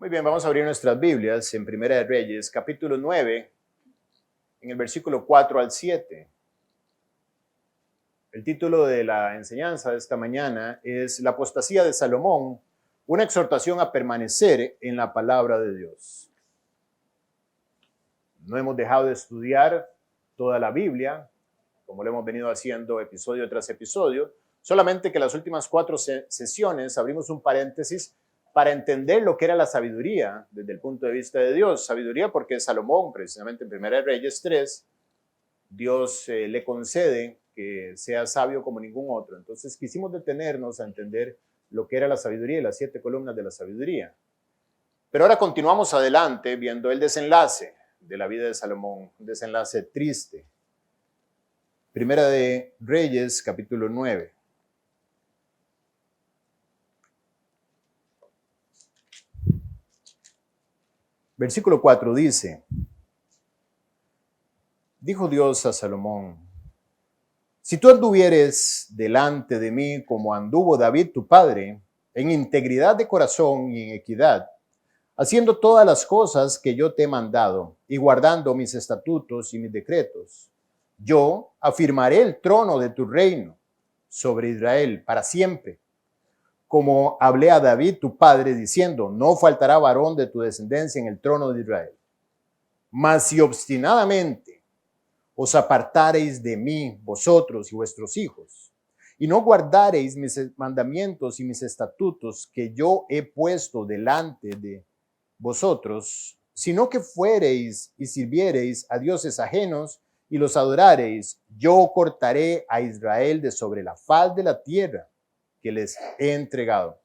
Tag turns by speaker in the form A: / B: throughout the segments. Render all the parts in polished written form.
A: Muy bien, vamos a abrir nuestras Biblias en Primera de Reyes, capítulo 9, en el versículo 4 al 7. El título de la enseñanza de esta mañana es La apostasía de Salomón, una exhortación a permanecer en la palabra de Dios. No hemos dejado de estudiar toda la Biblia, como lo hemos venido haciendo episodio tras episodio, solamente que las últimas 4 sesiones abrimos un paréntesis para entender lo que era la sabiduría desde el punto de vista de Dios. Sabiduría porque Salomón, precisamente en 1 Reyes 3, Dios le concede que sea sabio como ningún otro. Entonces quisimos detenernos a entender lo que era la sabiduría y las 7 columnas de la sabiduría. Pero ahora continuamos adelante viendo el desenlace de la vida de Salomón, un desenlace triste. Primera de Reyes, capítulo 9. Versículo 4 dice: Dijo Dios a Salomón: si tú anduvieres delante de mí como anduvo David tu padre, en integridad de corazón y en equidad, haciendo todas las cosas que yo te he mandado y guardando mis estatutos y mis decretos, yo afirmaré el trono de tu reino sobre Israel para siempre. Como hablé a David tu padre diciendo: no faltará varón de tu descendencia en el trono de Israel. Mas si obstinadamente os apartareis de mí, vosotros y vuestros hijos, y no guardareis mis mandamientos y mis estatutos que yo he puesto delante de vosotros, sino que fuereis y sirviereis a dioses ajenos y los adorareis, yo cortaré a Israel de sobre la faz de la tierra que les he entregado.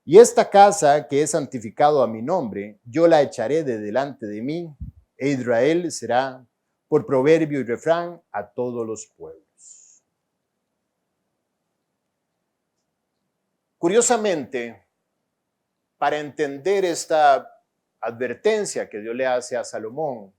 A: Y esta casa que he santificado a mi nombre, yo la echaré de delante de mí, e Israel será por proverbio y refrán a todos los pueblos. Curiosamente, para entender esta advertencia que Dios le hace a Salomón,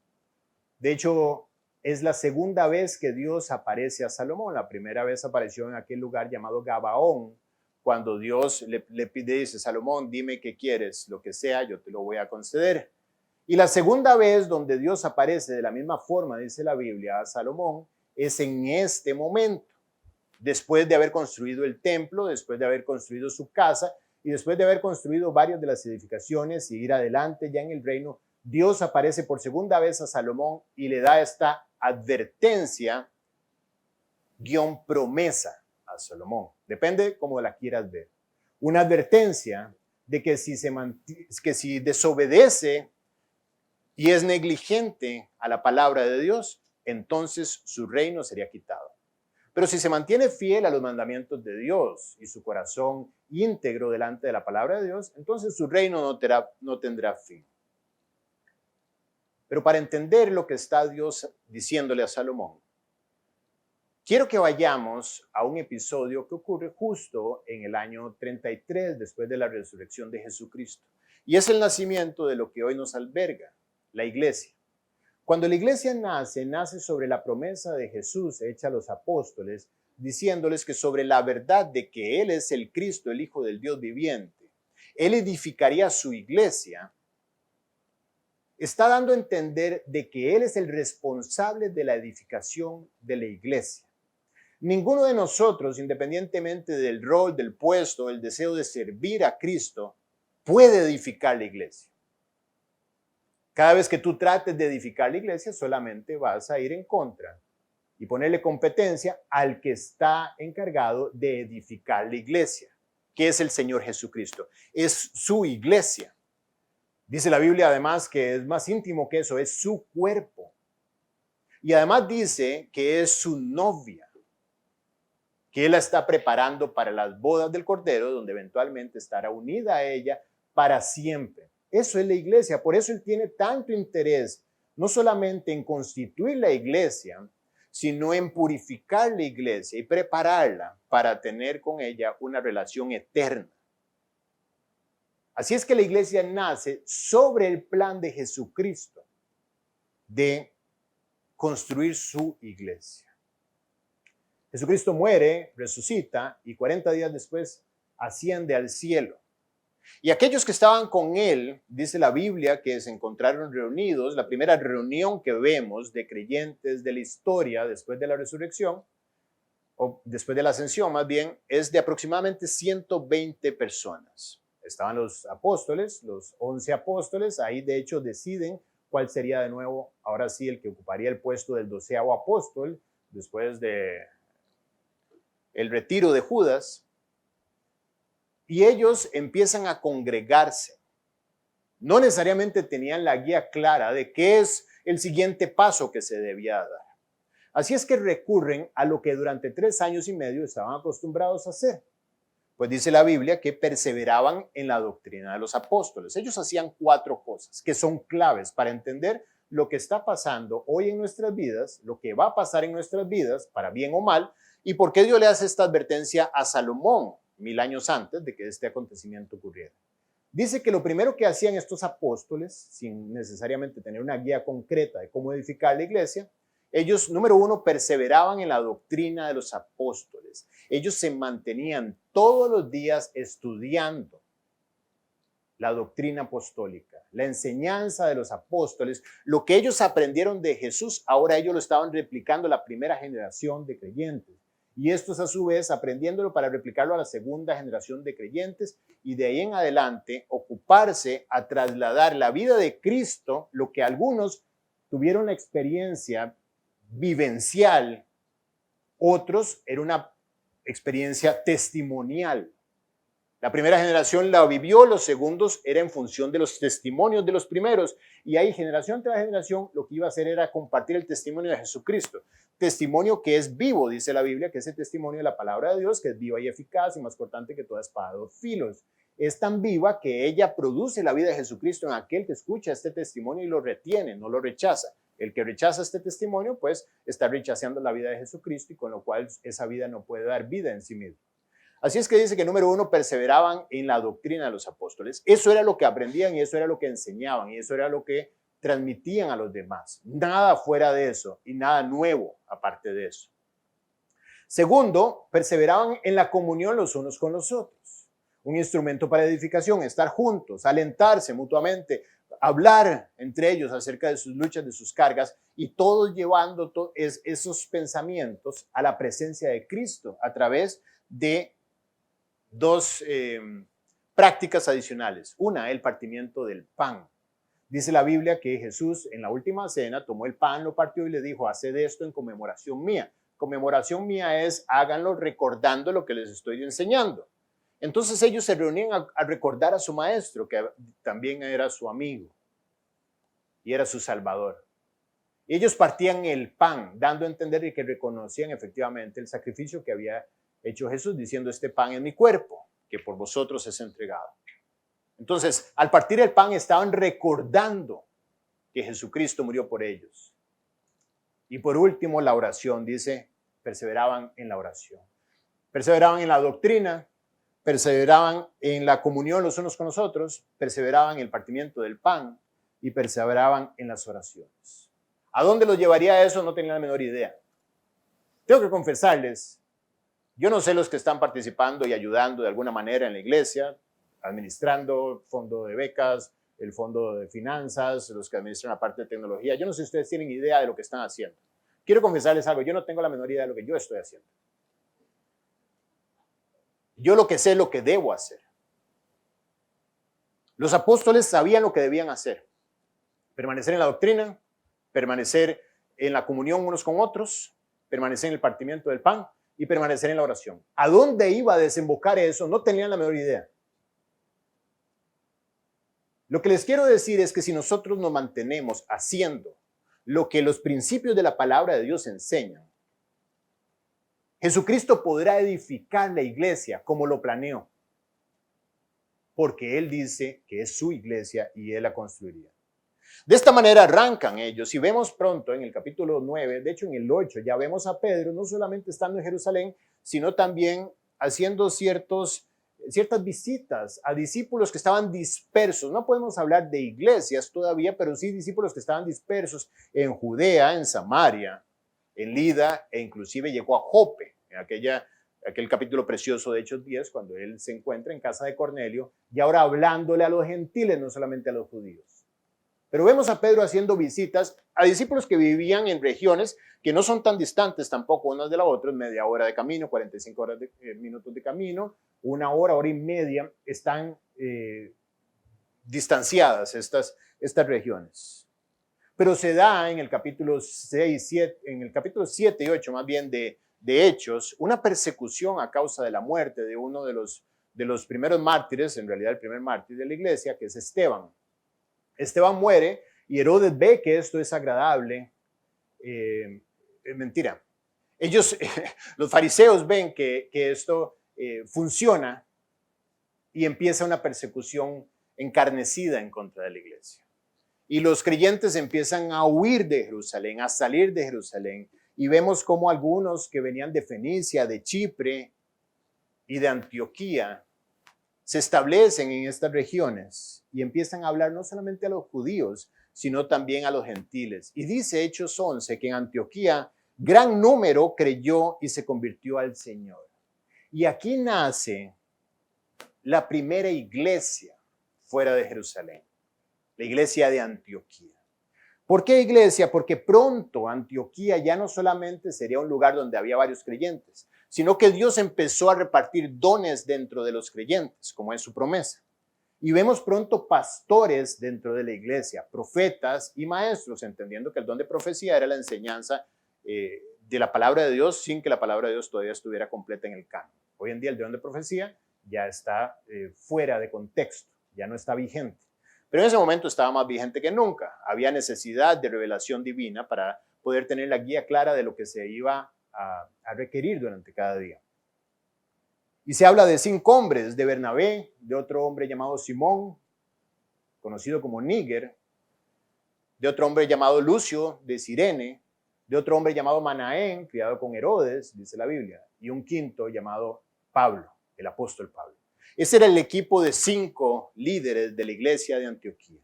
A: de hecho, es la segunda vez que Dios aparece a Salomón. La primera vez apareció en aquel lugar llamado Gabaón, cuando Dios le pide, dice: Salomón, dime qué quieres, lo que sea, yo te lo voy a conceder. Y la segunda vez donde Dios aparece de la misma forma, dice la Biblia, a Salomón, es en este momento, después de haber construido el templo, después de haber construido su casa y después de haber construido varias de las edificaciones y ir adelante ya en el reino. Dios aparece por segunda vez a Salomón y le da esta advertencia, guión promesa a Salomón. Depende cómo la quieras ver. Una advertencia de que si desobedece y es negligente a la palabra de Dios, entonces su reino sería quitado. Pero si se mantiene fiel a los mandamientos de Dios y su corazón íntegro delante de la palabra de Dios, entonces su reino no tendrá fin. Pero para entender lo que está Dios diciéndole a Salomón, quiero que vayamos a un episodio que ocurre justo en el año 33 después de la resurrección de Jesucristo. Y es el nacimiento de lo que hoy nos alberga, la iglesia. Cuando la iglesia nace sobre la promesa de Jesús hecha a los apóstoles, diciéndoles que sobre la verdad de que Él es el Cristo, el Hijo del Dios viviente, Él edificaría su iglesia, está dando a entender de que Él es el responsable de la edificación de la iglesia. Ninguno de nosotros, independientemente del rol, del puesto, el deseo de servir a Cristo, puede edificar la iglesia. Cada vez que tú trates de edificar la iglesia, solamente vas a ir en contra y ponerle competencia al que está encargado de edificar la iglesia, que es el Señor Jesucristo. Es su iglesia. Dice la Biblia además que es más íntimo que eso, es su cuerpo. Y además dice que es su novia, que Él la está preparando para las bodas del Cordero, donde eventualmente estará unida a ella para siempre. Eso es la iglesia, por eso Él tiene tanto interés, no solamente en constituir la iglesia, sino en purificar la iglesia y prepararla para tener con ella una relación eterna. Así es que la iglesia nace sobre el plan de Jesucristo de construir su iglesia. Jesucristo muere, resucita y 40 días después asciende al cielo. Y aquellos que estaban con él, dice la Biblia, que se encontraron reunidos, la primera reunión que vemos de creyentes de la historia después de la resurrección, o después de la ascensión más bien, es de aproximadamente 120 personas. Estaban los apóstoles, los 11 apóstoles, ahí de hecho deciden cuál sería de nuevo, ahora sí, el que ocuparía el puesto del 12º apóstol, después de el retiro de Judas, y ellos empiezan a congregarse. No necesariamente tenían la guía clara de qué es el siguiente paso que se debía dar. Así es que recurren a lo que durante 3 años y medio estaban acostumbrados a hacer. Pues dice la Biblia que perseveraban en la doctrina de los apóstoles. Ellos hacían 4 cosas que son claves para entender lo que está pasando hoy en nuestras vidas, lo que va a pasar en nuestras vidas, para bien o mal, y por qué Dios le hace esta advertencia a Salomón 1000 años antes de que este acontecimiento ocurriera. Dice que lo primero que hacían estos apóstoles, sin necesariamente tener una guía concreta de cómo edificar la iglesia, ellos, número 1, perseveraban en la doctrina de los apóstoles. Ellos se mantenían todos los días estudiando la doctrina apostólica, la enseñanza de los apóstoles. Lo que ellos aprendieron de Jesús, ahora ellos lo estaban replicando a la primera generación de creyentes. Y estos a su vez aprendiéndolo para replicarlo a la segunda generación de creyentes y de ahí en adelante ocuparse a trasladar la vida de Cristo, lo que algunos tuvieron la experiencia vivencial, otros era una experiencia testimonial. La primera generación la vivió, los segundos era en función de los testimonios de los primeros. Y ahí generación tras generación lo que iba a hacer era compartir el testimonio de Jesucristo. Testimonio que es vivo, dice la Biblia, que es el testimonio de la palabra de Dios, que es viva y eficaz y más cortante que toda espada de 2 filos. Es tan viva que ella produce la vida de Jesucristo en aquel que escucha este testimonio y lo retiene, no lo rechaza. El que rechaza este testimonio, pues está rechazando la vida de Jesucristo y con lo cual esa vida no puede dar vida en sí misma. Así es que dice que número 1, perseveraban en la doctrina de los apóstoles. Eso era lo que aprendían y eso era lo que enseñaban y eso era lo que transmitían a los demás. Nada fuera de eso y nada nuevo aparte de eso. Segundo, perseveraban en la comunión los unos con los otros. Un instrumento para edificación, estar juntos, alentarse mutuamente, hablar entre ellos acerca de sus luchas, de sus cargas y todos llevando esos pensamientos a la presencia de Cristo a través de 2 prácticas adicionales. Una, el partimiento del pan. Dice la Biblia que Jesús en la última cena tomó el pan, lo partió y le dijo, haced esto en conmemoración mía. Conmemoración mía es, háganlo recordando lo que les estoy enseñando. Entonces ellos se reunían a recordar a su maestro, que también era su amigo y era su salvador. Y ellos partían el pan, dando a entender que reconocían efectivamente el sacrificio que había hecho Jesús, diciendo, este pan es mi cuerpo, que por vosotros es entregado. Entonces, al partir el pan, estaban recordando que Jesucristo murió por ellos. Y por último, la oración, dice, perseveraban en la oración. Perseveraban en la doctrina, perseveraban en la comunión los unos con los otros, perseveraban en el partimiento del pan y perseveraban en las oraciones. ¿A dónde los llevaría eso? No tenía la menor idea. Tengo que confesarles, yo no sé los que están participando y ayudando de alguna manera en la iglesia, administrando el fondo de becas, el fondo de finanzas, los que administran la parte de tecnología. Yo no sé si ustedes tienen idea de lo que están haciendo. Quiero confesarles algo, yo no tengo la menor idea de lo que yo estoy haciendo. Yo lo que sé es lo que debo hacer. Los apóstoles sabían lo que debían hacer. Permanecer en la doctrina, permanecer en la comunión unos con otros, permanecer en el partimiento del pan y permanecer en la oración. ¿A dónde iba a desembocar eso? No tenían la menor idea. Lo que les quiero decir es que si nosotros nos mantenemos haciendo lo que los principios de la palabra de Dios enseñan, Jesucristo podrá edificar la iglesia como lo planeó, porque Él dice que es su iglesia y Él la construiría. De esta manera arrancan ellos y vemos pronto en el capítulo 9, de hecho en el 8, ya vemos a Pedro no solamente estando en Jerusalén, sino también haciendo ciertas visitas a discípulos que estaban dispersos. No podemos hablar de iglesias todavía, pero sí discípulos que estaban dispersos en Judea, en Samaria, en Lida e inclusive llegó a Jope, en aquel capítulo precioso de Hechos 10, cuando él se encuentra en casa de Cornelio y ahora hablándole a los gentiles, no solamente a los judíos. Pero vemos a Pedro haciendo visitas a discípulos que vivían en regiones que no son tan distantes tampoco unas de la otra, media hora de camino, 45 minutos de camino, una hora, hora y media, están distanciadas estas regiones. Pero se da en el capítulo 6, 7, en el capítulo 7 y 8 más bien de Hechos, una persecución a causa de la muerte de uno de los primeros mártires, en realidad el primer mártir de la iglesia, que es Esteban. Esteban muere y Herodes ve que esto es agradable. Mentira. Ellos, los fariseos ven que esto funciona y empieza una persecución encarnecida en contra de la iglesia. Y los creyentes empiezan a huir de Jerusalén, a salir de Jerusalén. Y vemos cómo algunos que venían de Fenicia, de Chipre y de Antioquía se establecen en estas regiones y empiezan a hablar no solamente a los judíos, sino también a los gentiles. Y dice Hechos 11 que en Antioquía gran número creyó y se convirtió al Señor. Y aquí nace la primera iglesia fuera de Jerusalén, la iglesia de Antioquía. ¿Por qué iglesia? Porque pronto Antioquía ya no solamente sería un lugar donde había varios creyentes, sino que Dios empezó a repartir dones dentro de los creyentes, como es su promesa. Y vemos pronto pastores dentro de la iglesia, profetas y maestros, entendiendo que el don de profecía era la enseñanza de la palabra de Dios sin que la palabra de Dios todavía estuviera completa en el canon. Hoy en día el don de profecía ya está fuera de contexto, ya no está vigente. Pero en ese momento estaba más vigente que nunca. Había necesidad de revelación divina para poder tener la guía clara de lo que se iba a requerir durante cada día. Y se habla de 5 hombres, de Bernabé, de otro hombre llamado Simón, conocido como Níger, de otro hombre llamado Lucio, de Cirene, de otro hombre llamado Manaén, criado con Herodes, dice la Biblia, y un quinto llamado Pablo, el apóstol Pablo. Ese era el equipo de 5 líderes de la iglesia de Antioquía.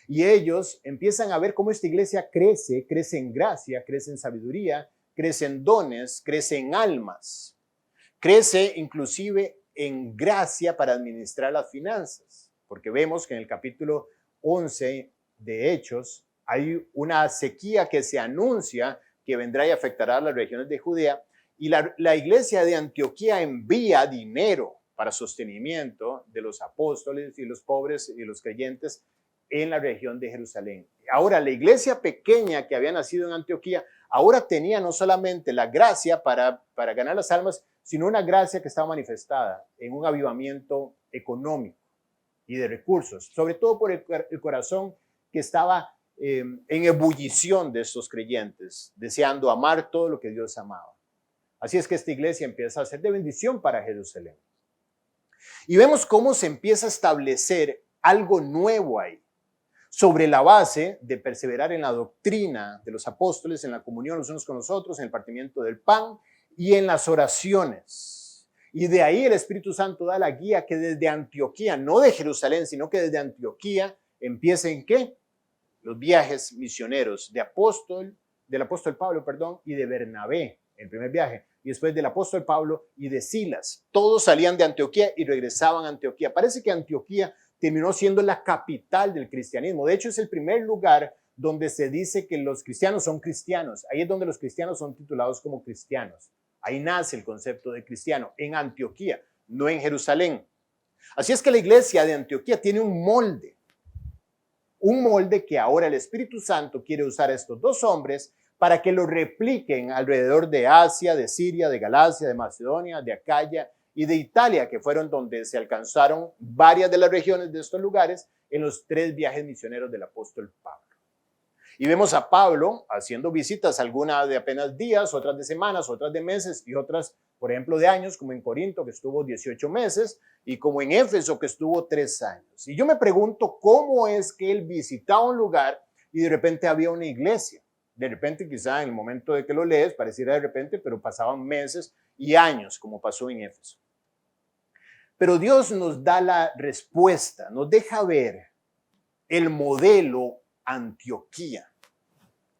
A: Y ellos empiezan a ver cómo esta iglesia crece en gracia, crece en sabiduría, crece en dones, crece en almas. Crece inclusive en gracia para administrar las finanzas, porque vemos que en el capítulo 11 de Hechos hay una sequía que se anuncia que vendrá y afectará a las regiones de Judea, y la iglesia de Antioquía envía dinero para sostenimiento de los apóstoles y los pobres y los creyentes en la región de Jerusalén. Ahora, la iglesia pequeña que había nacido en Antioquía, ahora tenía no solamente la gracia para ganar las almas, sino una gracia que estaba manifestada en un avivamiento económico y de recursos, sobre todo por el corazón que estaba en ebullición de estos creyentes, deseando amar todo lo que Dios amaba. Así es que esta iglesia empieza a ser de bendición para Jerusalén. Y vemos cómo se empieza a establecer algo nuevo ahí, sobre la base de perseverar en la doctrina de los apóstoles, en la comunión los unos con los otros, en el partimiento del pan y en las oraciones. Y de ahí el Espíritu Santo da la guía que desde Antioquía, no de Jerusalén, sino que desde Antioquía empiecen ¿qué? Los viajes misioneros del apóstol Pablo, y de Bernabé, el primer viaje, y después del apóstol Pablo y de Silas. Todos salían de Antioquía y regresaban a Antioquía. Parece que Antioquía terminó siendo la capital del cristianismo. De hecho, es el primer lugar donde se dice que los cristianos son cristianos. Ahí es donde los cristianos son titulados como cristianos. Ahí nace el concepto de cristiano, en Antioquía, no en Jerusalén. Así es que la iglesia de Antioquía tiene un molde que ahora el Espíritu Santo quiere usar a estos 2 hombres para que lo repliquen alrededor de Asia, de Siria, de Galacia, de Macedonia, de Acaya y de Italia, que fueron donde se alcanzaron varias de las regiones de estos lugares en los 3 viajes misioneros del apóstol Pablo. Y vemos a Pablo haciendo visitas, algunas de apenas días, otras de semanas, otras de meses y otras, por ejemplo, de años, como en Corinto, que estuvo 18 meses, y como en Éfeso, que estuvo 3 años. Y yo me pregunto cómo es que él visitaba un lugar y de repente había una iglesia. De repente, quizá en el momento de que lo lees, pareciera de repente, pero pasaban meses y años, como pasó en Éfeso. Pero Dios nos da la respuesta, nos deja ver el modelo Antioquía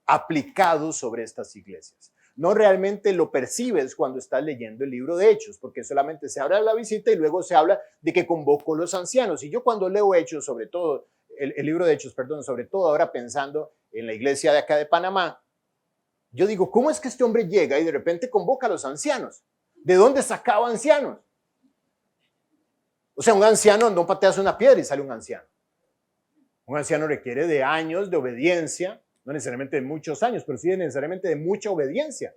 A: aplicado sobre estas iglesias. no realmente lo percibes cuando estás leyendo el libro de Hechos, porque solamente se habla de la visita y luego se habla de que convocó los ancianos. Y yo cuando leo Hechos, sobre todo, el libro de Hechos, perdón, sobre todo ahora pensando en la iglesia de acá de Panamá, yo digo, ¿cómo es que este hombre llega y de repente convoca a los ancianos? ¿De dónde sacaba ancianos? O sea, un anciano no pateas una piedra y sale un anciano. Un anciano requiere de años de obediencia, no necesariamente de muchos años, pero sí necesariamente de mucha obediencia.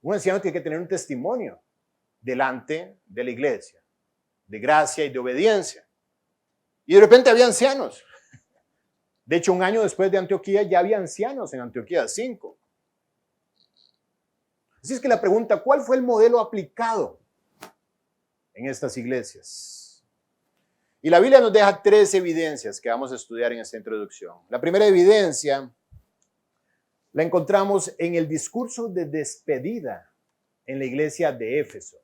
A: Un anciano tiene que tener un testimonio delante de la iglesia, de gracia y de obediencia. Y de repente había ancianos. De hecho, un año después de Antioquía ya había ancianos en Antioquía 5. Así es que la pregunta, ¿cuál fue el modelo aplicado en estas iglesias? Y la Biblia nos deja 3 evidencias que vamos a estudiar en esta introducción. La primera evidencia la encontramos en el discurso de despedida en la iglesia de Éfeso.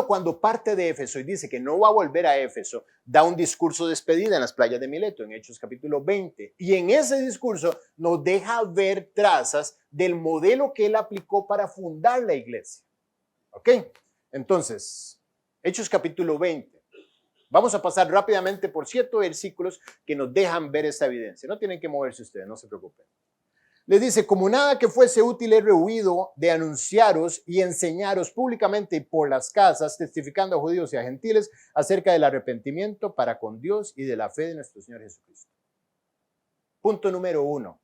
A: Cuando parte de Éfeso y dice que no va a volver a Éfeso, da un discurso de despedida en las playas de Mileto, en Hechos capítulo 20. Y en ese discurso nos deja ver trazas del modelo que él aplicó para fundar la iglesia. ¿Ok? Entonces, Hechos capítulo 20. Vamos a pasar rápidamente por 7 versículos que nos dejan ver esta evidencia. No tienen que moverse ustedes, no se preocupen. Les dice, como nada que fuese útil he rehuido de anunciaros y enseñaros públicamente y por las casas, testificando a judíos y a gentiles acerca del arrepentimiento para con Dios y de la fe de nuestro Señor Jesucristo. Punto número 1.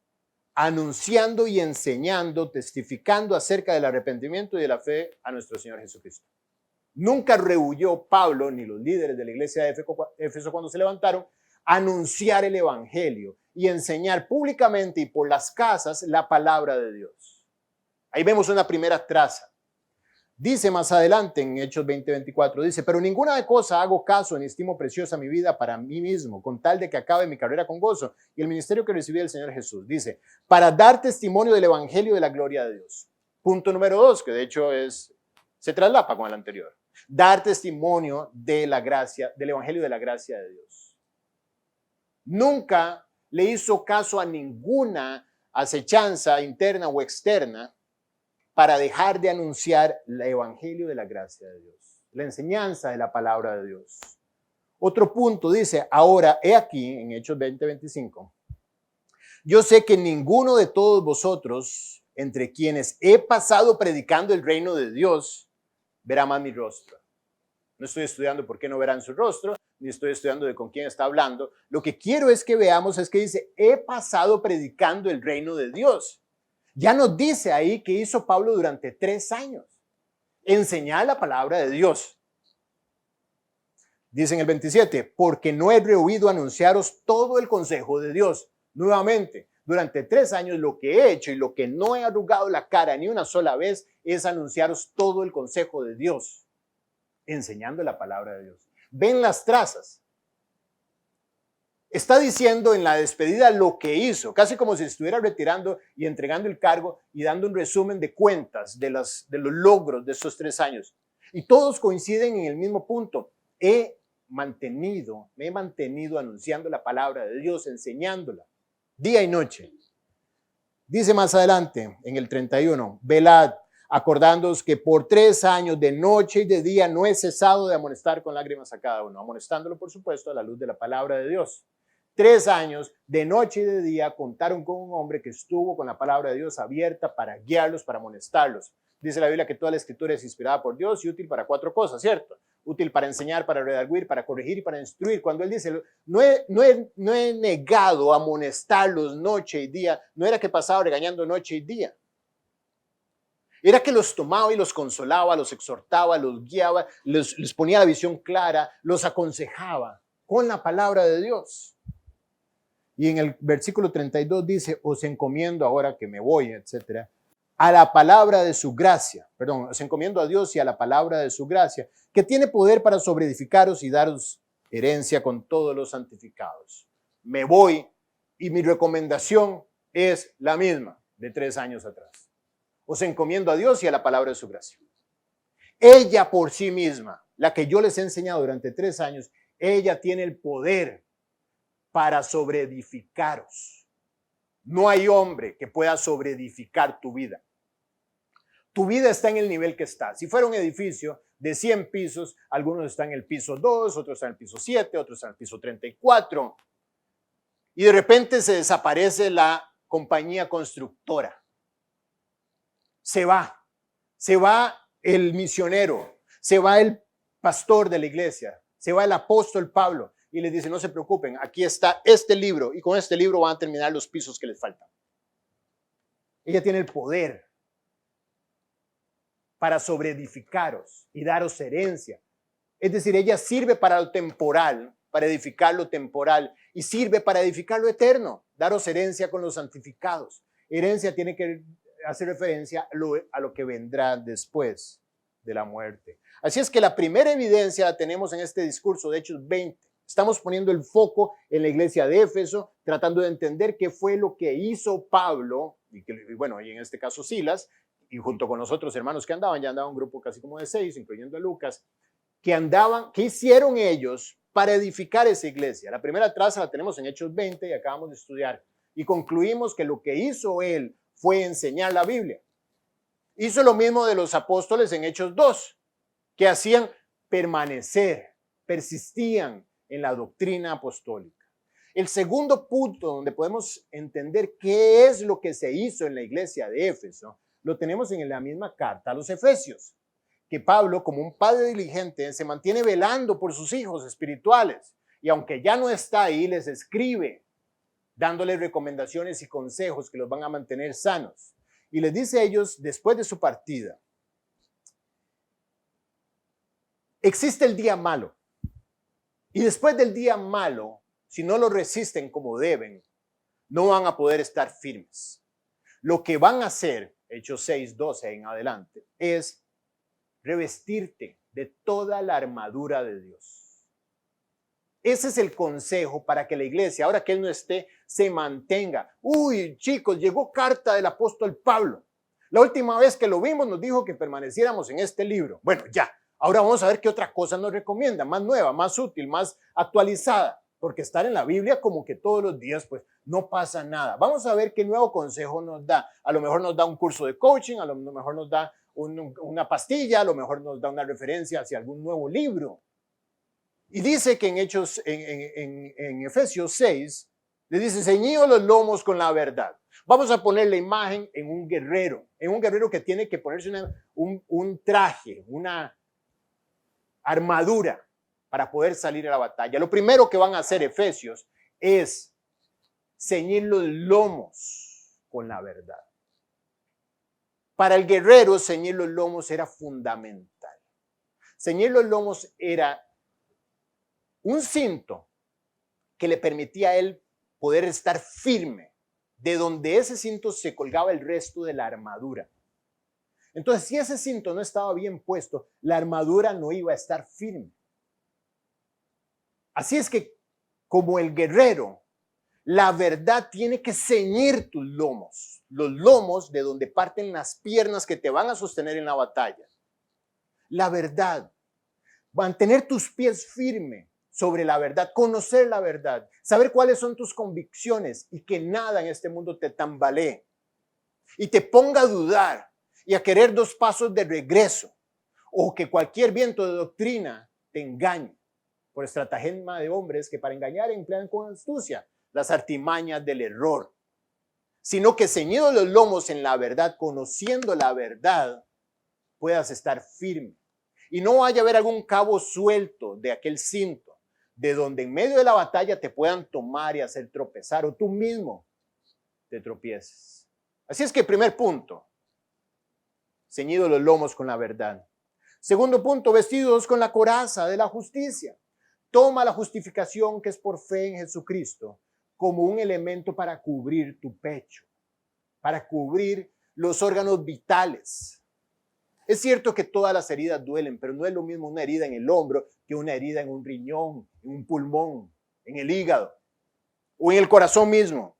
A: Anunciando y enseñando, testificando acerca del arrepentimiento y de la fe a nuestro Señor Jesucristo. Nunca rehuyó Pablo ni los líderes de la iglesia de Éfeso cuando se levantaron anunciar el evangelio y enseñar públicamente y por las casas la palabra de Dios. Ahí vemos una primera traza. Dice más adelante en Hechos 20:24, dice, pero ninguna cosa hago caso ni estimo preciosa mi vida para mí mismo, con tal de que acabe mi carrera con gozo y el ministerio que recibí del Señor Jesús. Dice, para dar testimonio del evangelio de la gloria de Dios. Punto número 2, que de hecho se traslapa con el anterior. Dar testimonio de la gracia, del evangelio de la gracia de Dios. Nunca le hizo caso a ninguna acechanza interna o externa para dejar de anunciar el evangelio de la gracia de Dios, la enseñanza de la palabra de Dios. Otro punto dice, ahora he aquí en Hechos 20:25, yo sé que ninguno de todos vosotros, entre quienes he pasado predicando el reino de Dios, verá más mi rostro. No estoy estudiando por qué no verán su rostro, ni estoy estudiando de con quién está hablando. Lo que quiero es que veamos es que dice, he pasado predicando el reino de Dios. Ya nos dice ahí que hizo Pablo durante 3 años. Enseñar la palabra de Dios. Dice en el 27, porque no he rehuido anunciaros todo el consejo de Dios. Nuevamente, durante 3 años lo que he hecho y lo que no he arrugado la cara ni una sola vez es anunciaros todo el consejo de Dios. Enseñando la palabra de Dios. Ven las trazas. Está diciendo en la despedida lo que hizo, casi como si estuviera retirando y entregando el cargo y dando un resumen de cuentas de los logros de esos 3 años. Y todos coinciden en el mismo punto. Me he mantenido anunciando la palabra de Dios, enseñándola día y noche. Dice más adelante en el 31, velad, acordándoos que por 3 años de noche y de día no he cesado de amonestar con lágrimas a cada uno, amonestándolo por supuesto a la luz de la palabra de Dios. 3 años de noche y de día contaron con un hombre que estuvo con la palabra de Dios abierta para guiarlos, para amonestarlos. Dice la Biblia que toda la escritura es inspirada por Dios y útil para 4 cosas, ¿cierto? Útil para enseñar, para redarguir, para corregir y para instruir. Cuando él dice, no he negado amonestarlos noche y día, no era que pasaba regañando noche y día. Era que los tomaba y los consolaba, los exhortaba, los guiaba, les ponía la visión clara, los aconsejaba con la palabra de Dios. Y en el versículo 32 dice, os encomiendo ahora que me voy, etcétera, a la palabra de su gracia, os encomiendo a Dios y a la palabra de su gracia, que tiene poder para sobreedificaros y daros herencia con todos los santificados. Me voy y mi recomendación es la misma de 3 años atrás. Os encomiendo a Dios y a la palabra de su gracia. Ella por sí misma, la que yo les he enseñado durante 3 años, ella tiene el poder para sobreedificaros. No hay hombre que pueda sobreedificar tu vida. Tu vida está en el nivel que está. Si fuera un edificio de 100 pisos, algunos están en el piso 2, otros están en el piso 7, otros están en el piso 34. Y de repente se desaparece la compañía constructora. Se va el misionero, se va el pastor de la iglesia, se va el apóstol Pablo y les dice, no se preocupen, aquí está este libro y con este libro van a terminar los pisos que les faltan. Ella tiene el poder para sobreedificaros y daros herencia. Es decir, ella sirve para lo temporal, para edificar lo temporal y sirve para edificar lo eterno, daros herencia con los santificados. Herencia tiene que hacer referencia a lo que vendrá después de la muerte. Así es que la primera evidencia la tenemos en este discurso de Hechos 20. Estamos poniendo el foco en la iglesia de Éfeso, tratando de entender qué fue lo que hizo Pablo, y en este caso Silas, y junto con los otros hermanos que andaban, ya andaba un grupo casi como de 6, incluyendo a Lucas, ¿qué hicieron ellos para edificar esa iglesia? La primera traza la tenemos en Hechos 20 y acabamos de estudiar. Y concluimos que lo que hizo él fue enseñar la Biblia. Hizo lo mismo de los apóstoles en Hechos 2, que hacían permanecer, persistían en la doctrina apostólica. El segundo punto donde podemos entender qué es lo que se hizo en la iglesia de Éfeso, lo tenemos en la misma carta a los Efesios, que Pablo, como un padre diligente, se mantiene velando por sus hijos espirituales y aunque ya no está ahí, les escribe dándoles recomendaciones y consejos que los van a mantener sanos. Y les dice a ellos, después de su partida, existe el día malo. Y después del día malo, si no lo resisten como deben, no van a poder estar firmes. Lo que van a hacer, Hechos 6:12 en adelante, es revestirte de toda la armadura de Dios. Ese es el consejo para que la iglesia, ahora que él no esté, se mantenga. Uy, chicos, llegó carta del apóstol Pablo. La última vez que lo vimos nos dijo que permaneciéramos en este libro. Bueno, ya. Ahora vamos a ver qué otra cosa nos recomienda, más nueva, más útil, más actualizada. Porque estar en la Biblia como que todos los días, pues no pasa nada. Vamos a ver qué nuevo consejo nos da. A lo mejor nos da un curso de coaching, a lo mejor nos da una pastilla, a lo mejor nos da una referencia hacia algún nuevo libro. Y dice que en Efesios 6, le dice, ceñidos los lomos con la verdad. Vamos a poner la imagen en un guerrero que tiene que ponerse un traje, una armadura para poder salir a la batalla. Lo primero que van a hacer Efesios es ceñir los lomos con la verdad. Para el guerrero, ceñir los lomos era fundamental. Ceñir los lomos era un cinto que le permitía a él poder estar firme, de donde ese cinto se colgaba el resto de la armadura. Entonces, si ese cinto no estaba bien puesto, la armadura no iba a estar firme. Así es que, como el guerrero, la verdad tiene que ceñir tus lomos, los lomos de donde parten las piernas que te van a sostener en la batalla. La verdad, mantener tus pies firmes sobre la verdad, conocer la verdad, saber cuáles son tus convicciones y que nada en este mundo te tambalee y te ponga a dudar y a querer dos pasos de regreso o que cualquier viento de doctrina te engañe por estratagema de hombres que para engañar emplean con astucia las artimañas del error, sino que ceñidos los lomos en la verdad, conociendo la verdad, puedas estar firme y no vaya a haber algún cabo suelto de aquel cinto de donde en medio de la batalla te puedan tomar y hacer tropezar o tú mismo te tropieces. Así es que primer punto, ceñidos los lomos con la verdad. Segundo punto, vestidos con la coraza de la justicia. Toma la justificación que es por fe en Jesucristo como un elemento para cubrir tu pecho, para cubrir los órganos vitales. Es cierto que todas las heridas duelen, pero no es lo mismo una herida en el hombro que una herida en un riñón, en un pulmón, en el hígado o en el corazón mismo.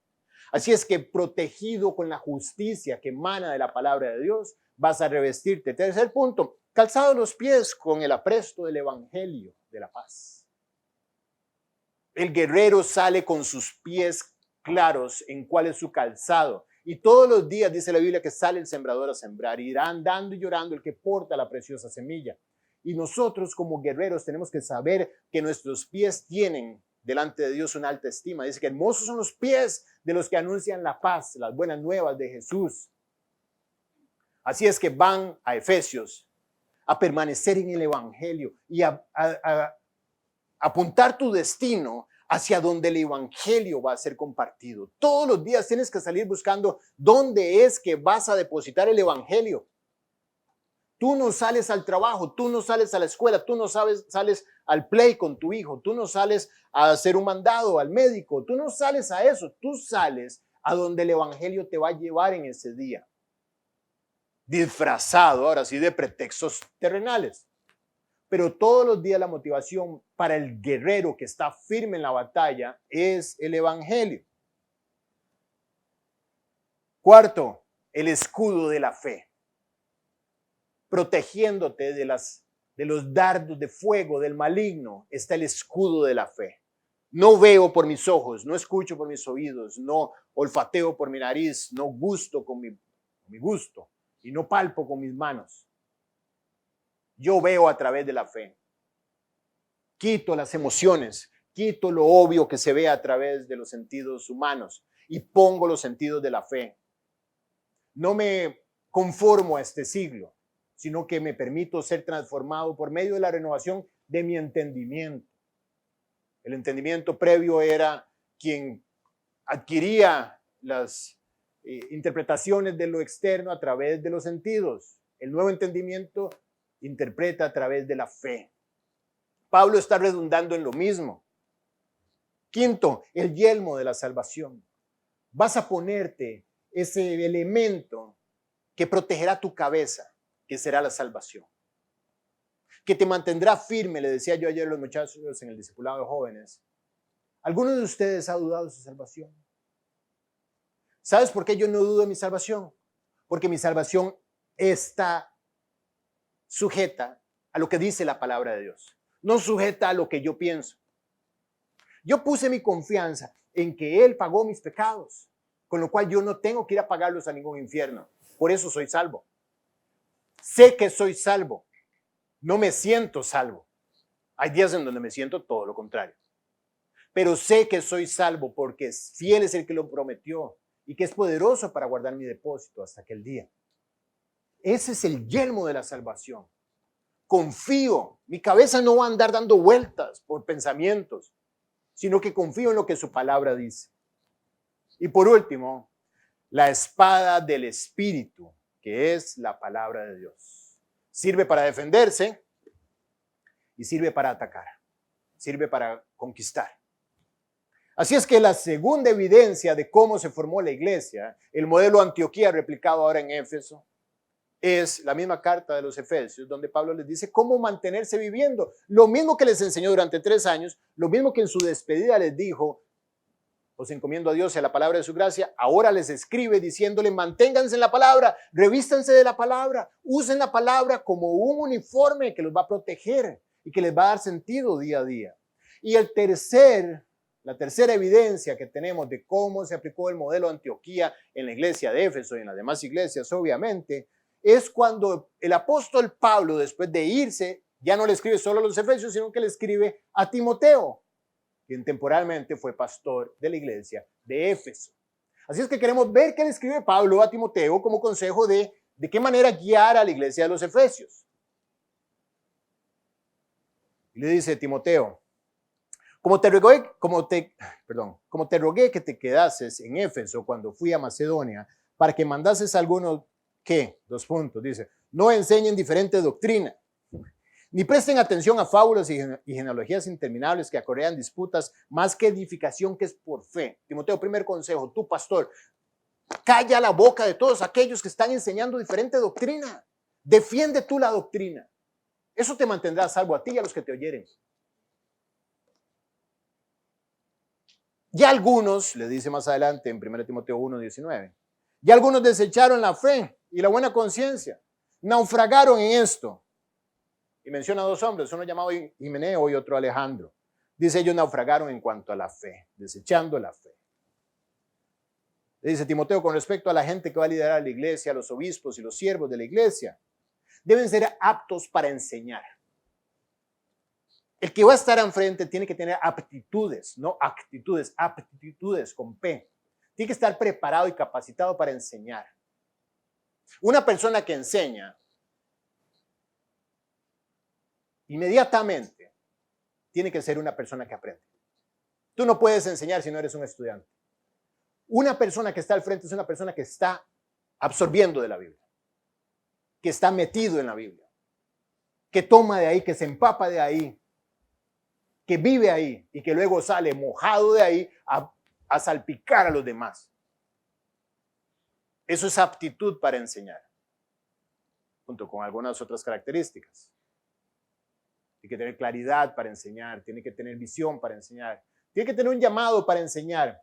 A: Así es que protegido con la justicia que emana de la palabra de Dios, vas a revestirte. Tercer punto, calzado los pies con el apresto del evangelio de la paz. El guerrero sale con sus pies claros en cuál es su calzado. Y todos los días dice la Biblia que sale el sembrador a sembrar, y irá andando y llorando el que porta la preciosa semilla. Y nosotros como guerreros tenemos que saber que nuestros pies tienen delante de Dios una alta estima. Dice que hermosos son los pies de los que anuncian la paz, las buenas nuevas de Jesús. Así es que van a Efesios a permanecer en el Evangelio y a apuntar tu destino hacia donde el Evangelio va a ser compartido. Todos los días tienes que salir buscando dónde es que vas a depositar el Evangelio. Tú no sales al trabajo, tú no sales a la escuela, tú no sales al play con tu hijo, tú no sales a hacer un mandado al médico, tú no sales a eso, tú sales a donde el Evangelio te va a llevar en ese día. Disfrazado ahora sí de pretextos terrenales. Pero todos los días la motivación para el guerrero que está firme en la batalla es el Evangelio. Cuarto, el escudo de la fe. Protegiéndote de los dardos de fuego del maligno está el escudo de la fe. No veo por mis ojos, no escucho por mis oídos, no olfateo por mi nariz, no gusto con mi gusto y no palpo con mis manos. Yo veo a través de la fe. Quito las emociones, quito lo obvio que se ve a través de los sentidos humanos y pongo los sentidos de la fe. No me conformo a este siglo, sino que me permito ser transformado por medio de la renovación de mi entendimiento. El entendimiento previo era quien adquiría las interpretaciones de lo externo a través de los sentidos. El nuevo entendimiento interpreta a través de la fe. Pablo está redundando en lo mismo. Quinto, el yelmo de la salvación. Vas a ponerte ese elemento que protegerá tu cabeza, que será la salvación. Que te mantendrá firme, le decía yo ayer a los muchachos en el discipulado de jóvenes. ¿Alguno de ustedes ha dudado de su salvación? ¿Sabes por qué yo no dudo de mi salvación? Porque mi salvación está sujeta a lo que dice la palabra de Dios, no sujeta a lo que yo pienso. Yo puse mi confianza en que Él pagó mis pecados, con lo cual yo no tengo que ir a pagarlos a ningún infierno. Por eso soy salvo. Sé que soy salvo. No me siento salvo. Hay días en donde me siento todo lo contrario. Pero sé que soy salvo porque fiel es el que lo prometió y que es poderoso para guardar mi depósito hasta aquel día. Ese es el yelmo de la salvación. Confío. Mi cabeza no va a andar dando vueltas por pensamientos, sino que confío en lo que su palabra dice. Y por último, la espada del Espíritu, que es la palabra de Dios. Sirve para defenderse y sirve para atacar. Sirve para conquistar. Así es que la segunda evidencia de cómo se formó la iglesia, el modelo Antioquía replicado ahora en Éfeso, es la misma carta de los Efesios, donde Pablo les dice cómo mantenerse viviendo. Lo mismo que les enseñó durante 3 años, lo mismo que en su despedida les dijo, os encomiendo a Dios y a la palabra de su gracia, ahora les escribe diciéndole, manténganse en la palabra, revístanse de la palabra, usen la palabra como un uniforme que los va a proteger y que les va a dar sentido día a día. Y la tercera evidencia que tenemos de cómo se aplicó el modelo Antioquía en la iglesia de Éfeso y en las demás iglesias, obviamente, es cuando el apóstol Pablo, después de irse, ya no le escribe solo a los Efesios, sino que le escribe a Timoteo, quien temporalmente fue pastor de la iglesia de Éfeso. Así es que queremos ver qué le escribe Pablo a Timoteo como consejo de qué manera guiar a la iglesia de los Efesios. Y le dice, Timoteo, como te rogué que te quedases en Éfeso cuando fui a Macedonia, para que mandases a algunos que, dice, no enseñen diferente doctrina, ni presten atención a fábulas y genealogías interminables que acorrean disputas, más que edificación que es por fe. Timoteo, primer consejo, tú pastor, calla la boca de todos aquellos que están enseñando diferente doctrina. Defiende tú la doctrina. Eso te mantendrá salvo a ti y a los que te oyeren. Ya algunos, le dice más adelante en 1 Timoteo 1:19, ya algunos desecharon la fe y la buena conciencia, naufragaron en esto. Y menciona 2 hombres, uno llamado Himeneo y otro Alejandro. Dice, ellos naufragaron en cuanto a la fe, desechando la fe. Le dice Timoteo, con respecto a la gente que va a liderar la iglesia, los obispos y los siervos de la iglesia, deben ser aptos para enseñar. El que va a estar enfrente tiene que tener aptitudes, no actitudes, aptitudes con P. Tiene que estar preparado y capacitado para enseñar. Una persona que enseña, inmediatamente, tiene que ser una persona que aprende. Tú no puedes enseñar si no eres un estudiante. Una persona que está al frente es una persona que está absorbiendo de la Biblia, que está metido en la Biblia, que toma de ahí, que se empapa de ahí, que vive ahí y que luego sale mojado de ahí a salpicar a los demás. Eso es aptitud para enseñar, junto con algunas otras características. Tiene que tener claridad para enseñar, tiene que tener visión para enseñar, tiene que tener un llamado para enseñar.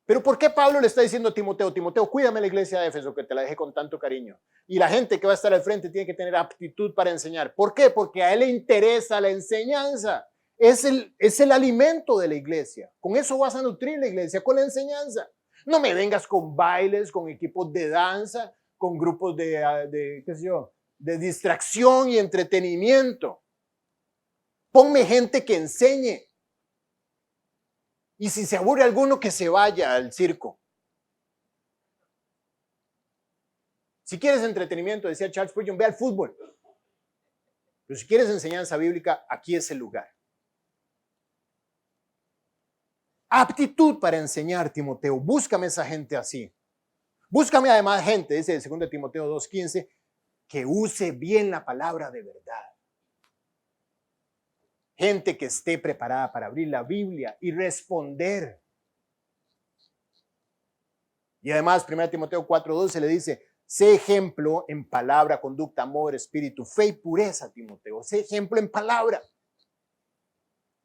A: Pero ¿por qué Pablo le está diciendo a Timoteo, Timoteo, cuídame la iglesia de Éfeso, que te la dejé con tanto cariño? Y la gente que va a estar al frente tiene que tener aptitud para enseñar. ¿Por qué? Porque a él le interesa la enseñanza. Es el alimento de la iglesia. Con eso vas a nutrir la iglesia, con la enseñanza. No me vengas con bailes, con equipos de danza, con grupos qué sé yo, de distracción y entretenimiento. Ponme gente que enseñe. Y si se aburre alguno, que se vaya al circo. Si quieres entretenimiento, decía Charles Spurgeon, ve al fútbol. Pero si quieres enseñanza bíblica, aquí es el lugar. Aptitud para enseñar, Timoteo. Búscame esa gente así. Búscame además gente, dice el 2 Timoteo 2:15, que use bien la palabra de verdad. Gente que esté preparada para abrir la Biblia y responder. Y además, 1 Timoteo 4:12 le dice, sé ejemplo en palabra, conducta, amor, espíritu, fe y pureza, Timoteo. Sé ejemplo en palabra.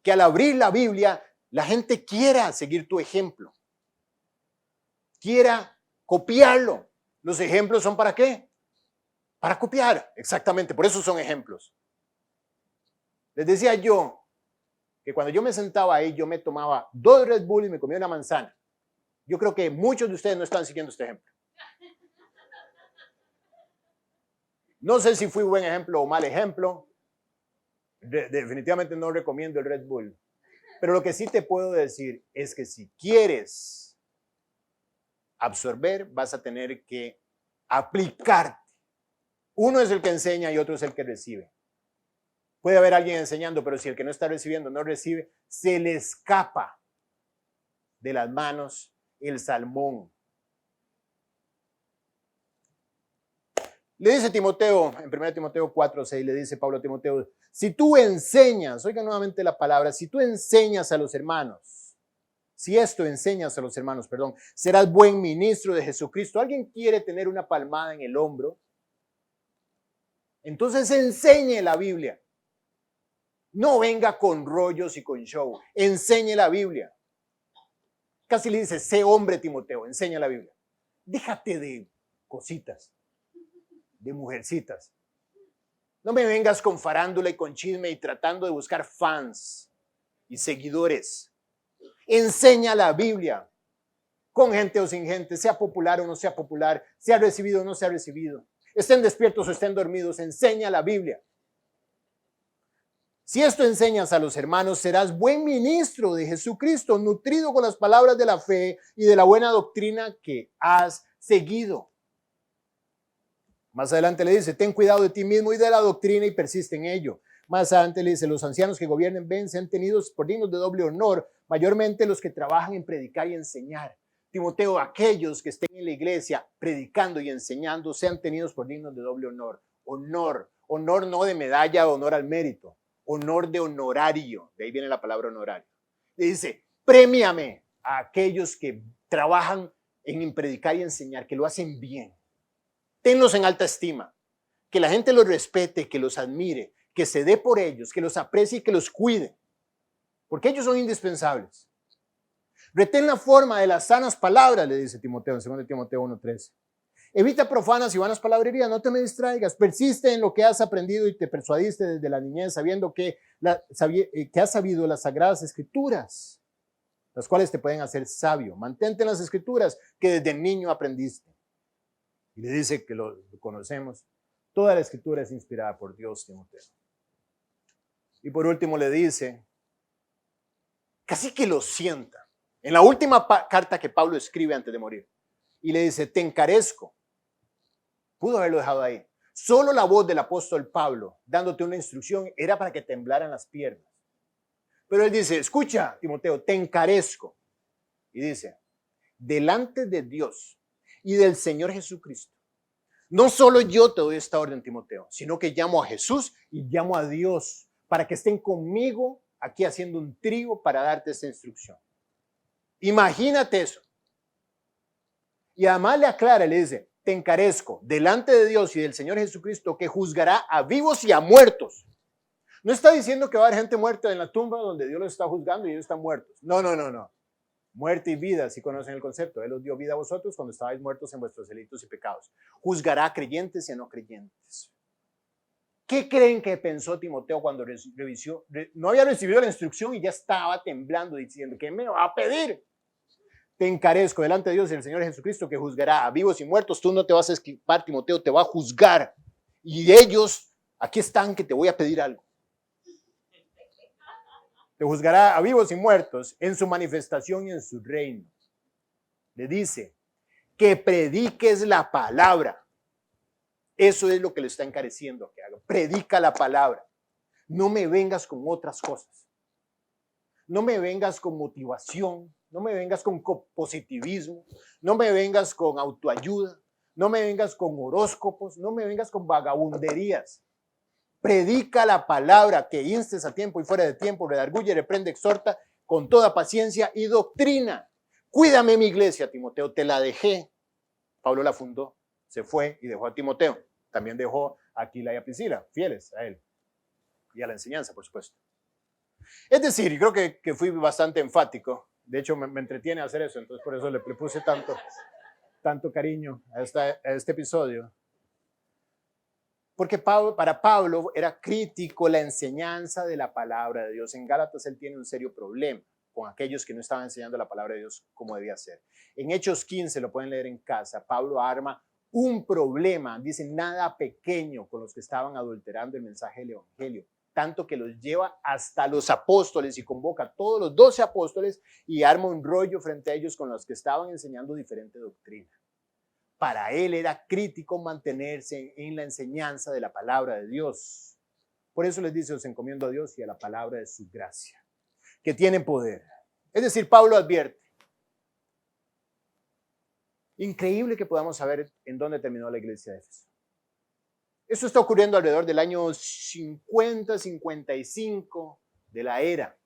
A: Que al abrir la Biblia, la gente quiera seguir tu ejemplo. Quiera copiarlo. ¿Los ejemplos son para qué? Para copiar, exactamente. Por eso son ejemplos. Les decía yo que cuando yo me sentaba ahí, yo me tomaba 2 Red Bull y me comía una manzana. Yo creo que muchos de ustedes no están siguiendo este ejemplo. No sé si fui buen ejemplo o mal ejemplo. Definitivamente no recomiendo el Red Bull. Pero lo que sí te puedo decir es que si quieres absorber, vas a tener que aplicarte. Uno es el que enseña y otro es el que recibe. Puede haber alguien enseñando, pero si el que no está recibiendo no recibe, se le escapa de las manos el salmón. Le dice Timoteo, en 1 Timoteo 4:6, le dice Pablo a Timoteo, si tú enseñas, oigan nuevamente la palabra, si tú enseñas a los hermanos, si esto enseñas a los hermanos, perdón, serás buen ministro de Jesucristo. ¿Alguien quiere tener una palmada en el hombro? Entonces enseñe la Biblia. No venga con rollos y con show. Enseñe la Biblia. Casi le dice, sé hombre, Timoteo, enseña la Biblia. Déjate de cositas, de mujercitas. No me vengas con farándula y con chisme y tratando de buscar fans y seguidores. Enseña la Biblia. Con gente o sin gente, sea popular o no sea popular, sea recibido o no sea recibido. Estén despiertos o estén dormidos, enseña la Biblia. Si esto enseñas a los hermanos, serás buen ministro de Jesucristo, nutrido con las palabras de la fe y de la buena doctrina que has seguido. Más adelante le dice, ten cuidado de ti mismo y de la doctrina y persiste en ello. Más adelante le dice, los ancianos que gobiernen ven, sean tenidos por dignos de doble honor, mayormente los que trabajan en predicar y enseñar. Timoteo, aquellos que estén en la iglesia predicando y enseñando, sean tenidos por dignos de doble honor. Honor no de medalla, honor al mérito. Honor de honorario, de ahí viene la palabra honorario. Le dice, premiame a aquellos que trabajan en predicar y enseñar, que lo hacen bien. Tenlos en alta estima, que la gente los respete, que los admire, que se dé por ellos, que los aprecie y que los cuide, porque ellos son indispensables. Retén la forma de las sanas palabras, le dice Timoteo en 2 Timoteo 1:13. Evita profanas y vanas palabrerías, no te me distraigas, persiste en lo que has aprendido y te persuadiste desde la niñez, sabiendo que has sabido las sagradas escrituras. las cuales te pueden hacer sabio. Mantente en las escrituras que desde niño aprendiste. Y le dice que lo conocemos. Toda la escritura es inspirada por Dios, Timoteo. Y por último le dice, casi que lo sienta, en la última carta que Pablo escribe antes de morir. Y le dice, te encarezco. Pudo haberlo dejado ahí. Solo la voz del apóstol Pablo dándote una instrucción era para que temblaran las piernas. Pero él dice, escucha, Timoteo, te encarezco. Y dice, delante de Dios y del Señor Jesucristo, no solo yo te doy esta orden, Timoteo, sino que llamo a Jesús y llamo a Dios para que estén conmigo aquí haciendo un trío para darte esta instrucción. Imagínate eso. Y además le aclara, le dice, te encarezco delante de Dios y del Señor Jesucristo que juzgará a vivos y a muertos. No está diciendo que va a haber gente muerta en la tumba donde Dios los está juzgando y ellos están muertos. No. Muerte y vida, si conocen el concepto. Él os dio vida a vosotros cuando estabais muertos en vuestros delitos y pecados. Juzgará a creyentes y a no creyentes. ¿Qué creen que pensó Timoteo cuando no había recibido la instrucción y ya estaba temblando diciendo, ¿qué me va a pedir? Te encarezco delante de Dios y del Señor Jesucristo que juzgará a vivos y muertos. Tú no te vas a escapar, Timoteo, te va a juzgar. Y ellos, aquí están que te voy a pedir algo. Te juzgará a vivos y muertos en su manifestación y en su reino. Le dice que prediques la palabra. Eso es lo que le está encareciendo que haga. Predica la palabra. No me vengas con otras cosas. No me vengas con motivación. No me vengas con positivismo. No me vengas con autoayuda. No me vengas con horóscopos. No me vengas con vagabunderías. Predica la palabra, que instes a tiempo y fuera de tiempo, redarguye, reprende, exhorta con toda paciencia y doctrina. Cuídame mi iglesia, Timoteo, te la dejé. Pablo la fundó, se fue y dejó a Timoteo. También dejó a Aquila y a Priscila, fieles a él y a la enseñanza, por supuesto. Es decir, yo creo que fui bastante enfático. De hecho, me entretiene hacer eso, entonces por eso le puse tanto cariño a este episodio. Porque para Pablo era crítico la enseñanza de la palabra de Dios. En Gálatas él tiene un serio problema con aquellos que no estaban enseñando la palabra de Dios como debía ser. En Hechos 15, lo pueden leer en casa, Pablo arma un problema, dice, nada pequeño con los que estaban adulterando el mensaje del evangelio, tanto que los lleva hasta los apóstoles y convoca a todos los 12 apóstoles y arma un rollo frente a ellos con los que estaban enseñando diferente doctrina. Para él era crítico mantenerse en la enseñanza de la palabra de Dios. Por eso les dice, os encomiendo a Dios y a la palabra de su gracia, que tiene poder. Es decir, Pablo advierte. Increíble que podamos saber en dónde terminó la iglesia de Éfeso. Esto está ocurriendo alrededor del año 50-55 de la era.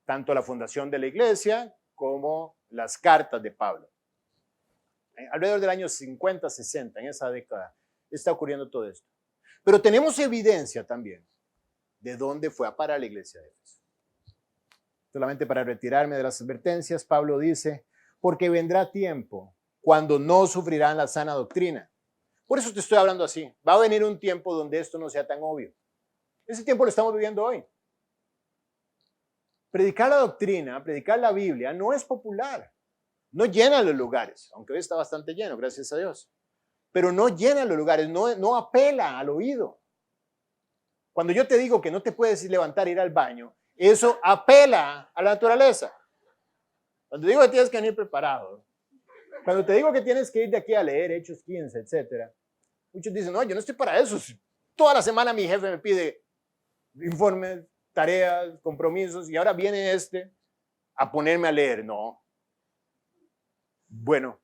A: Tanto la fundación de la iglesia como las cartas de Pablo. Alrededor del año 50-60, en esa década, está ocurriendo todo esto. Pero tenemos evidencia también de dónde fue a parar la iglesia de Éfeso. Solamente para retirarme de las advertencias, Pablo dice, porque vendrá tiempo cuando no sufrirán la sana doctrina. Por eso te estoy hablando así. Va a venir un tiempo donde esto no sea tan obvio. Ese tiempo lo estamos viviendo hoy. Predicar la doctrina, predicar la Biblia no es popular. No llena los lugares, aunque hoy está bastante lleno, gracias a Dios. Pero no llena los lugares, no apela al oído. Cuando yo te digo que no te puedes levantar e ir al baño, eso apela a la naturaleza. Cuando digo que tienes que venir preparado, cuando te digo que tienes que ir de aquí a leer Hechos 15, etc., muchos dicen, no, yo no estoy para eso. Toda la semana mi jefe me pide informes, tareas, compromisos, y ahora viene a ponerme a leer. No. Bueno,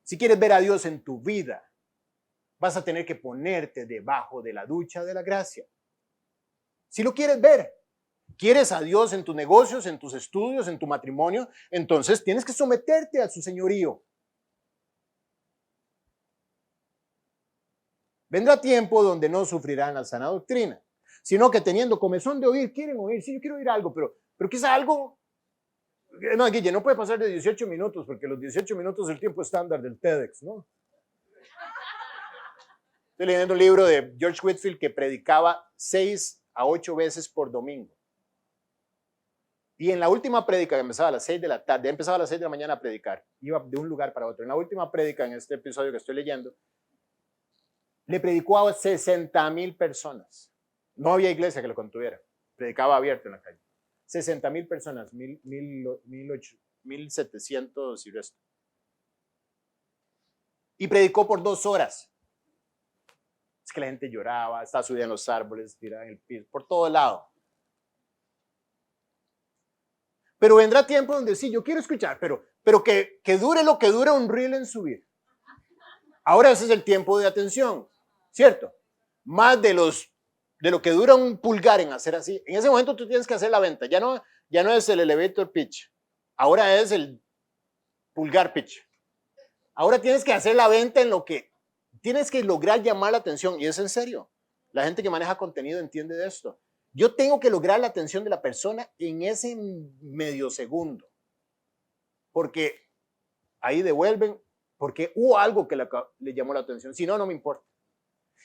A: si quieres ver a Dios en tu vida, vas a tener que ponerte debajo de la ducha de la gracia. Si lo quieres ver, quieres a Dios en tus negocios, en tus estudios, en tu matrimonio, entonces tienes que someterte a su señorío. Vendrá tiempo donde no sufrirán la sana doctrina, sino que teniendo comezón de oír, quieren oír. Sí, yo quiero oír algo, pero quizá algo. No, Guille, no puede pasar de 18 minutos, porque los 18 minutos es el tiempo estándar del TEDx, ¿no? Estoy leyendo un libro de George Whitefield que predicaba 6 a 8 veces por domingo. Y en la última prédica, que empezaba a las 6 de la tarde, empezaba a las 6 de la mañana a predicar, iba de un lugar para otro. En la última prédica, en este episodio que estoy leyendo, le predicó a 60,000 personas. No había iglesia que lo contuviera. Predicaba abierto en la calle. 60,000 personas, 1,700 y resto. Y predicó por 2 horas. Es que la gente lloraba, estaba subida en los árboles, tirada en el piso, por todo lado. Pero vendrá tiempo donde sí, yo quiero escuchar, pero que dure lo que dure un reel en su vida. Ahora ese es el tiempo de atención, ¿cierto? Más de lo que dura un pulgar en hacer así. En ese momento tú tienes que hacer la venta. Ya no es el elevator pitch. Ahora es el pulgar pitch. Ahora tienes que hacer la venta en lo que tienes que lograr llamar la atención. Y es en serio. La gente que maneja contenido entiende de esto. Yo tengo que lograr la atención de la persona en ese medio segundo. Porque ahí devuelven, porque hubo algo que le llamó la atención. Si no, no me importa.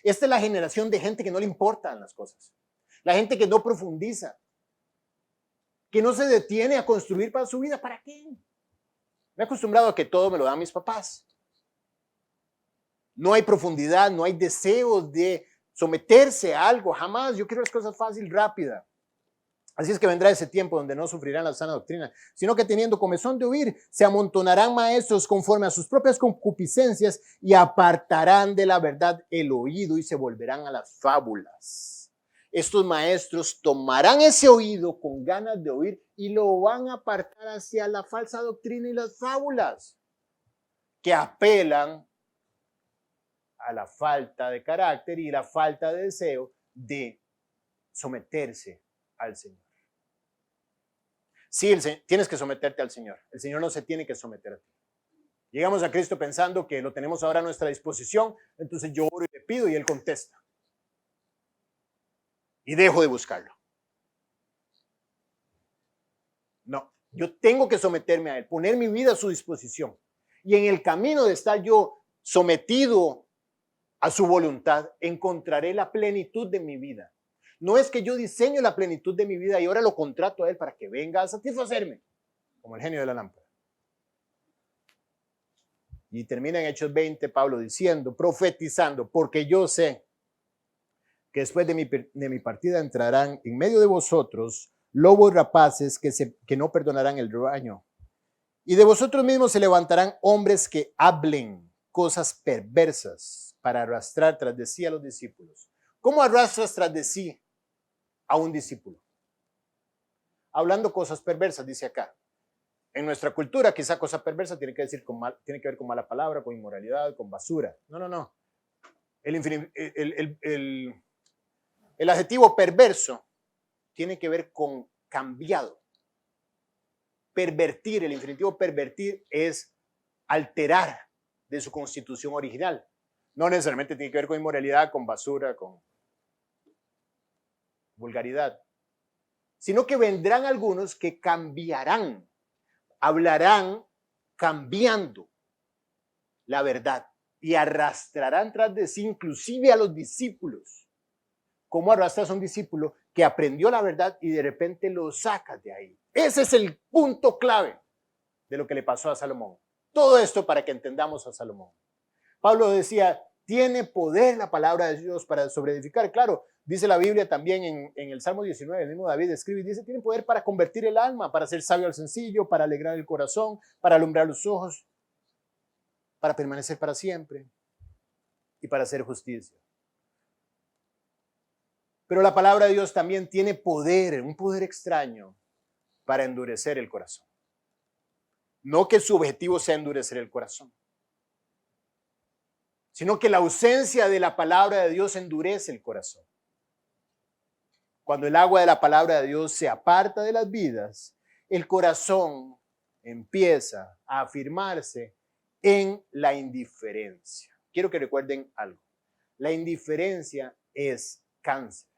A: Esta es la generación de gente que no le importan las cosas. La gente que no profundiza. Que no se detiene a construir para su vida. ¿Para qué? Me he acostumbrado a que todo me lo dan mis papás. No hay profundidad, no hay deseos de someterse a algo, jamás. Yo quiero las cosas fácil, rápida. Así es que vendrá ese tiempo donde no sufrirán la sana doctrina, sino que teniendo comezón de oír, se amontonarán maestros conforme a sus propias concupiscencias y apartarán de la verdad el oído y se volverán a las fábulas. Estos maestros tomarán ese oído con ganas de oír y lo van a apartar hacia la falsa doctrina y las fábulas que apelan a la falta de carácter y la falta de deseo de someterse al Señor. Sí, tienes que someterte al Señor. El Señor no se tiene que someter a ti. Llegamos a Cristo pensando que lo tenemos ahora a nuestra disposición, entonces yo oro y le pido y Él contesta. Y dejo de buscarlo. No, yo tengo que someterme a Él, poner mi vida a su disposición. Y en el camino de estar yo sometido a su voluntad, encontraré la plenitud de mi vida. No es que yo diseño la plenitud de mi vida y ahora lo contrato a Él para que venga a satisfacerme, como el genio de la lámpara. Y termina en Hechos 20, Pablo diciendo, profetizando, porque yo sé que después de mi partida entrarán en medio de vosotros lobos rapaces que no perdonarán el rebaño. Y de vosotros mismos se levantarán hombres que hablen cosas perversas para arrastrar tras de sí a los discípulos. ¿Cómo arrastras tras de sí a un discípulo? Hablando cosas perversas, dice acá. En nuestra cultura, quizá cosa perversa tiene que ver con mala palabra, con inmoralidad, con basura. No. El adjetivo perverso tiene que ver con cambiado. Pervertir, el infinitivo pervertir es alterar de su constitución original. No necesariamente tiene que ver con inmoralidad, con basura, con vulgaridad, sino que vendrán algunos que cambiarán, hablarán cambiando la verdad y arrastrarán tras de sí inclusive a los discípulos. ¿Cómo arrastras a un discípulo que aprendió la verdad y de repente lo sacas de ahí? Ese es el punto clave de lo que le pasó a Salomón. Todo esto para que entendamos a Salomón. Pablo decía, tiene poder la palabra de Dios para sobreedificar. Claro, dice la Biblia también en el Salmo 19, el mismo David escribe y dice, tiene poder para convertir el alma, para hacer sabio al sencillo, para alegrar el corazón, para alumbrar los ojos, para permanecer para siempre y para hacer justicia. Pero la palabra de Dios también tiene poder, un poder extraño para endurecer el corazón. No que su objetivo sea endurecer el corazón, sino que la ausencia de la palabra de Dios endurece el corazón. Cuando el agua de la palabra de Dios se aparta de las vidas, el corazón empieza a afirmarse en la indiferencia. Quiero que recuerden algo. La indiferencia es cáncer.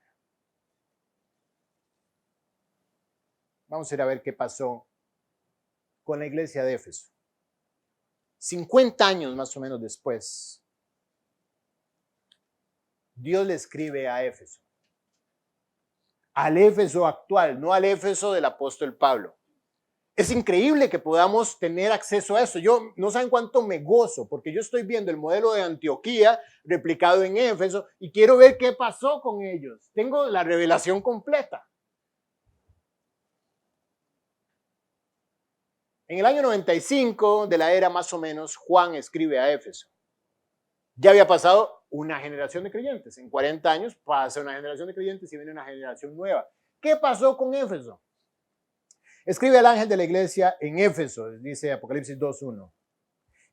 A: Vamos a ir a ver qué pasó con la iglesia de Éfeso. 50 años más o menos después, Dios le escribe a Éfeso. al Éfeso actual, no al Éfeso del apóstol Pablo. Es increíble que podamos tener acceso a eso. Yo no saben cuánto me gozo, porque yo estoy viendo el modelo de Antioquía replicado en Éfeso y quiero ver qué pasó con ellos. Tengo la revelación completa. En el año 95 de la era más o menos, Juan escribe a Éfeso. Ya había pasado una generación de creyentes. En 40 años pasa una generación de creyentes y viene una generación nueva. ¿Qué pasó con Éfeso? Escribe al ángel de la iglesia en Éfeso, dice Apocalipsis 2:1.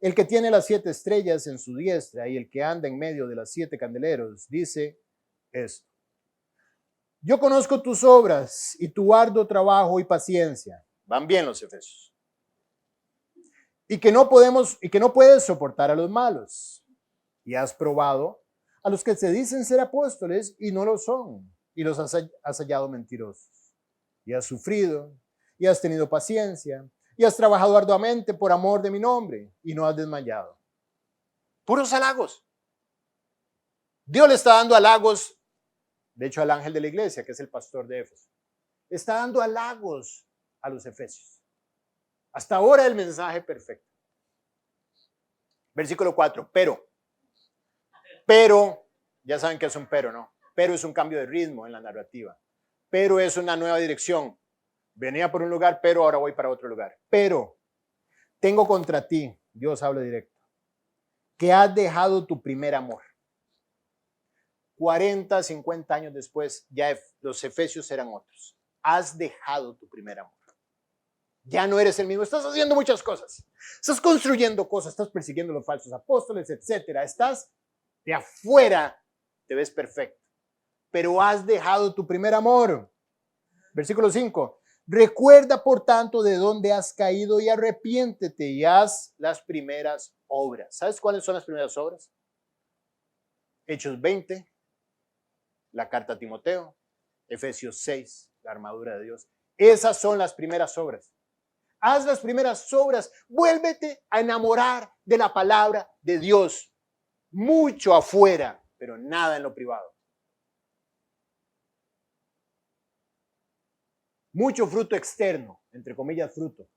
A: El que tiene las 7 estrellas en su diestra y el que anda en medio de las 7 candeleros, dice esto. Yo conozco tus obras y tu arduo trabajo y paciencia. Van bien los efesios. Y que no puedes soportar a los malos. Y has probado a los que se dicen ser apóstoles y no lo son. Y los has hallado mentirosos. Y has sufrido y has tenido paciencia y has trabajado arduamente por amor de mi nombre y no has desmayado. Puros halagos. Dios le está dando halagos, de hecho al ángel de la iglesia, que es el pastor de Éfeso. Está dando halagos a los efesios. Hasta ahora el mensaje perfecto. Versículo 4, pero, ya saben que es un pero, ¿no? Pero es un cambio de ritmo en la narrativa. Pero es una nueva dirección. Venía por un lugar, pero ahora voy para otro lugar. Pero tengo contra ti, Dios habla directo, que has dejado tu primer amor. 40, 50 años después, ya los efesios eran otros. Has dejado tu primer amor. Ya no eres el mismo. Estás haciendo muchas cosas. Estás construyendo cosas, estás persiguiendo a los falsos apóstoles, etcétera. Estás de afuera, te ves perfecto. Pero has dejado tu primer amor. Versículo 5. Recuerda, por tanto, de dónde has caído y arrepiéntete y haz las primeras obras. ¿Sabes cuáles son las primeras obras? Hechos 20, la carta a Timoteo, Efesios 6, la armadura de Dios. Esas son las primeras obras. Haz las primeras obras. Vuélvete a enamorar de la palabra de Dios. Mucho afuera, pero nada en lo privado. Mucho fruto externo, entre comillas fruto,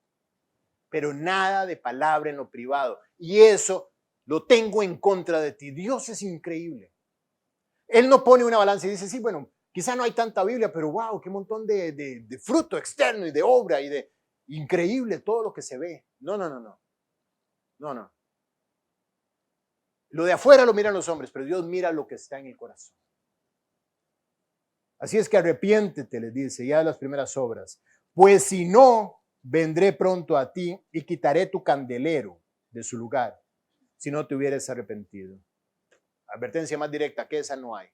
A: pero nada de palabra en lo privado. Y eso lo tengo en contra de ti. Dios es increíble. Él no pone una balanza y dice, sí, bueno, quizá no hay tanta Biblia, pero wow, qué montón de fruto externo y de obra y de increíble todo lo que se ve. No. Lo de afuera lo miran los hombres, pero Dios mira lo que está en el corazón. Así es que arrepiéntete, les dice, ya de las primeras obras. Pues si no, vendré pronto a ti y quitaré tu candelero de su lugar, si no te hubieras arrepentido. Advertencia más directa que esa no hay.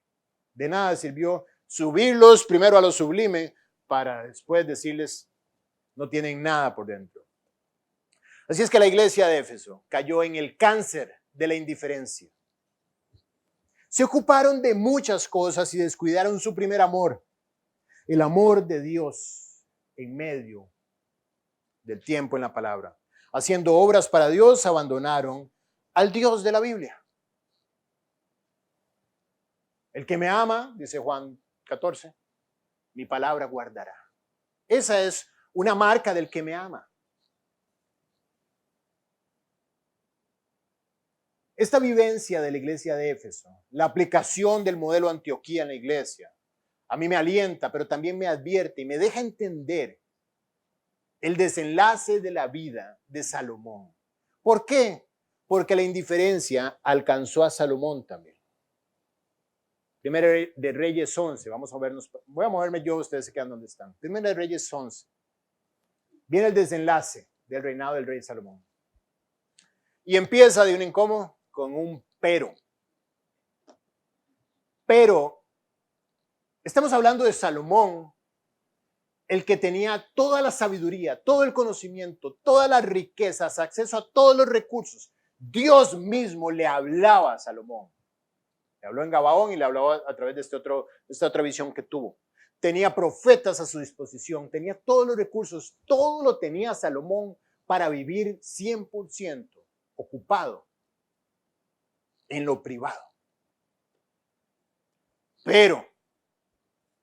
A: De nada sirvió subirlos primero a lo sublime para después decirles no tienen nada por dentro. Así es que la iglesia de Éfeso cayó en el cáncer de la indiferencia. Se ocuparon de muchas cosas y descuidaron su primer amor, el amor de Dios en medio del tiempo en la palabra. Haciendo obras para Dios, abandonaron al Dios de la Biblia. El que me ama, dice Juan 14, mi palabra guardará. Esa es una marca del que me ama. Esta vivencia de la iglesia de Éfeso, la aplicación del modelo Antioquía en la iglesia, a mí me alienta, pero también me advierte y me deja entender el desenlace de la vida de Salomón. ¿Por qué? Porque la indiferencia alcanzó a Salomón también. Primera de Reyes 11, vamos a vernos, voy a moverme yo, ustedes se quedan donde están. Primera de Reyes 11. Viene el desenlace del reinado del rey Salomón. Y empieza de un incómodo con un pero. Pero estamos hablando de Salomón, el que tenía toda la sabiduría, todo el conocimiento, todas las riquezas, acceso a todos los recursos. Dios mismo le hablaba a Salomón. Le habló en Gabaón y le habló a través de esta otra visión que tuvo. Tenía profetas a su disposición, tenía todos los recursos, todo lo tenía Salomón para vivir 100% ocupado en lo privado. Pero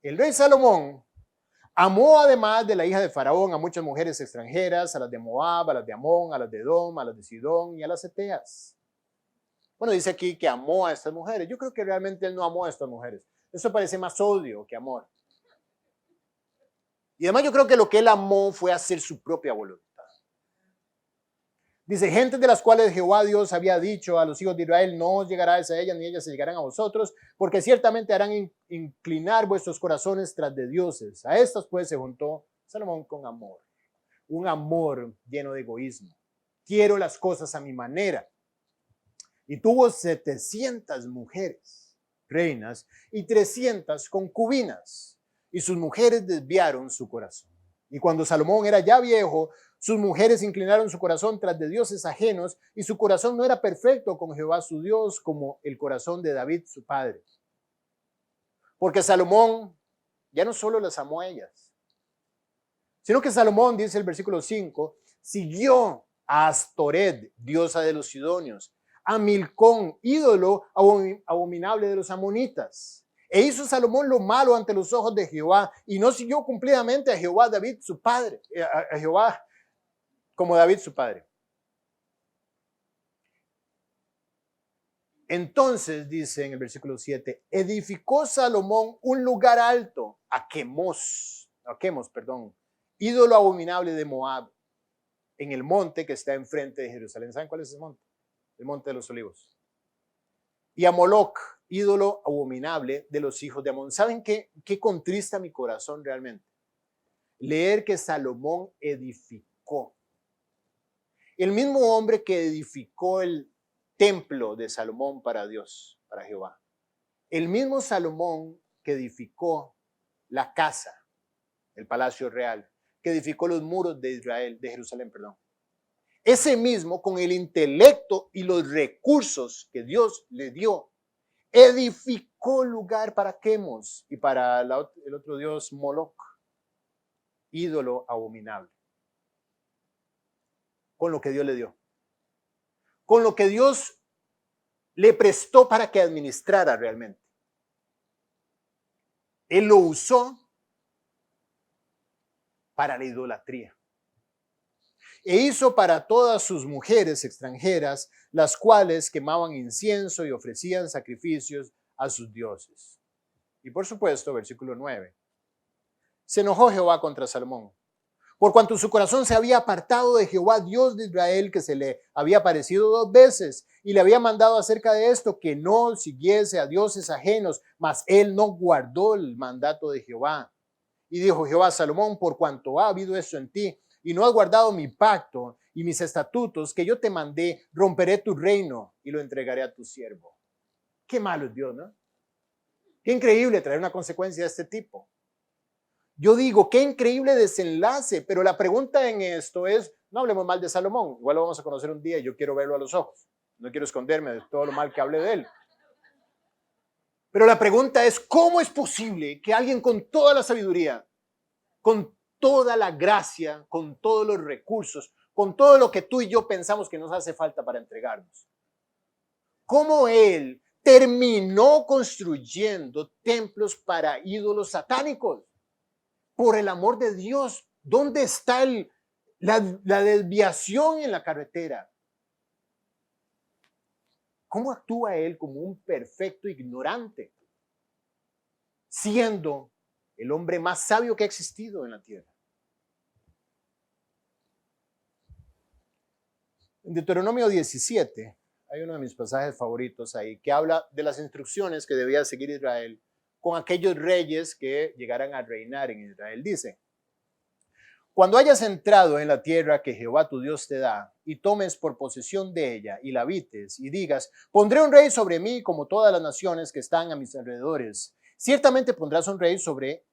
A: El rey Salomón amó, además de la hija de Faraón, a muchas mujeres extranjeras, a las de Moab, a las de Amón, a las de Edom, a las de Sidón y a las heteas. Bueno, dice aquí que amó a estas mujeres. Yo creo que realmente él no amó a estas mujeres. Eso parece más odio que amor. Y además yo creo que lo que él amó fue hacer su propia voluntad. Dice, gentes de las cuales Jehová Dios había dicho a los hijos de Israel, no os llegaráis a ellas, ni ellas se llegarán a vosotros, porque ciertamente harán inclinar vuestros corazones tras de dioses. A estas pues se juntó Salomón con amor. Un amor lleno de egoísmo. Quiero las cosas a mi manera. Y tuvo 700 mujeres, reinas, y 300 concubinas. Y sus mujeres desviaron su corazón. Y cuando Salomón era ya viejo, sus mujeres inclinaron su corazón tras de dioses ajenos, y su corazón no era perfecto con Jehová su Dios, como el corazón de David su padre. Porque Salomón ya no solo las amó a ellas, sino que Salomón, dice el versículo 5, siguió a Astoret, diosa de los sidonios, a Milcón, ídolo abominable de los amonitas. E hizo Salomón lo malo ante los ojos de Jehová, y no siguió cumplidamente a Jehová David su padre, a Jehová como David su padre. Entonces, dice en el versículo 7, edificó Salomón un lugar alto a Quemos, ídolo abominable de Moab, en el monte que está enfrente de Jerusalén. ¿Saben cuál es ese monte? El monte de los olivos. Y a Moloc, ídolo abominable de los hijos de Amón. ¿Saben qué contrista mi corazón realmente? Leer que Salomón edificó. El mismo hombre que edificó el templo de Salomón para Dios, para Jehová. El mismo Salomón que edificó la casa, el palacio real, que edificó los muros de Israel, de Jerusalén, perdón. Ese mismo, con el intelecto y los recursos que Dios le dio, edificó lugar para Quemos y para el otro dios Moloc, ídolo abominable. Con lo que Dios le dio. Con lo que Dios le prestó para que administrara realmente. Él lo usó para la idolatría. E hizo para todas sus mujeres extranjeras, las cuales quemaban incienso y ofrecían sacrificios a sus dioses. Y por supuesto, versículo 9, se enojó Jehová contra Salomón, por cuanto su corazón se había apartado de Jehová, Dios de Israel, que se le había aparecido 2 veces, y le había mandado acerca de esto, que no siguiese a dioses ajenos, mas él no guardó el mandato de Jehová. Y dijo Jehová a Salomón, por cuanto ha habido esto en ti, y no has guardado mi pacto y mis estatutos que yo te mandé, romperé tu reino y lo entregaré a tu siervo. Qué malo es Dios, ¿no? Qué increíble traer una consecuencia de este tipo. Yo digo, qué increíble desenlace, pero la pregunta en esto es, no hablemos mal de Salomón, igual lo vamos a conocer un día y yo quiero verlo a los ojos. No quiero esconderme de todo lo mal que hablé de él. Pero la pregunta es, ¿cómo es posible que alguien con toda la sabiduría, con toda la gracia, con todos los recursos, con todo lo que tú y yo pensamos que nos hace falta para entregarnos, cómo él terminó construyendo templos para ídolos satánicos? Por el amor de Dios, ¿dónde está la desviación en la carretera? ¿Cómo actúa él como un perfecto ignorante, siendo el hombre más sabio que ha existido en la tierra? En Deuteronomio 17 hay uno de mis pasajes favoritos ahí, que habla de las instrucciones que debía seguir Israel con aquellos reyes que llegaran a reinar en Israel. Dice, cuando hayas entrado en la tierra que Jehová tu Dios te da, y tomes por posesión de ella, y la habites, y digas, pondré un rey sobre mí como todas las naciones que están a mis alrededores. Ciertamente pondrás un rey sobre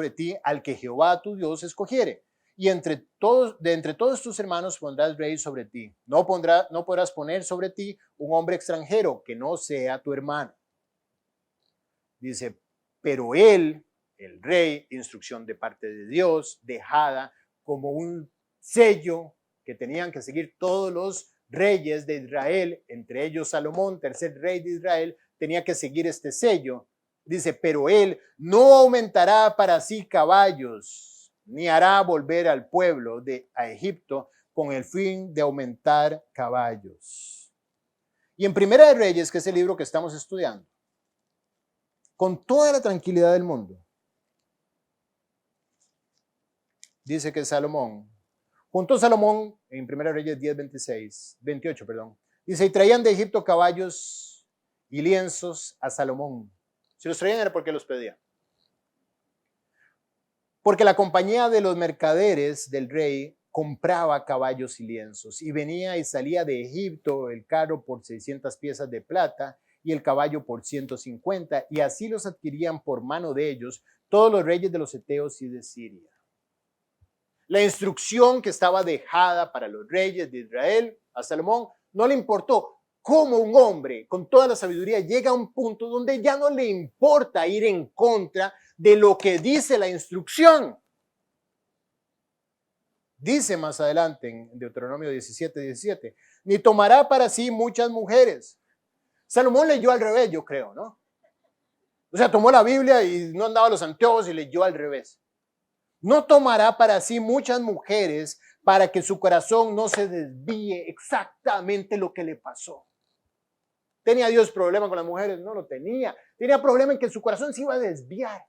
A: ti al que Jehová tu Dios escogiere. Y entre todos tus hermanos pondrás rey sobre ti. No podrás poner sobre ti un hombre extranjero que no sea tu hermano. Dice, pero él, el rey, instrucción de parte de Dios, dejada como un sello que tenían que seguir todos los reyes de Israel, entre ellos Salomón, tercer rey de Israel, tenía que seguir este sello. Dice, pero él no aumentará para sí caballos, ni hará volver al pueblo a Egipto con el fin de aumentar caballos. Y en Primera de Reyes, que es el libro que estamos estudiando, con toda la tranquilidad del mundo, dice que Salomón, juntó Salomón en Primera de Reyes 28, dice, y traían de Egipto caballos y lienzos a Salomón. Si los traían era porque los pedían. Porque la compañía de los mercaderes del rey compraba caballos y lienzos, y venía y salía de Egipto el carro por 600 piezas de plata y el caballo por 150, y así los adquirían por mano de ellos todos los reyes de los heteos y de Siria. La instrucción que estaba dejada para los reyes de Israel a Salomón no le importó. Cómo un hombre con toda la sabiduría llega a un punto donde ya no le importa ir en contra de lo que dice la instrucción. Dice más adelante en Deuteronomio 17, ni tomará para sí muchas mujeres. Salomón leyó al revés, yo creo, ¿no? O sea, tomó la Biblia y no andaba los anteojos y leyó al revés. No tomará para sí muchas mujeres para que su corazón no se desvíe exactamente lo que le pasó. ¿Tenía Dios problema con las mujeres? No lo tenía. Tenía problema en que su corazón se iba a desviar.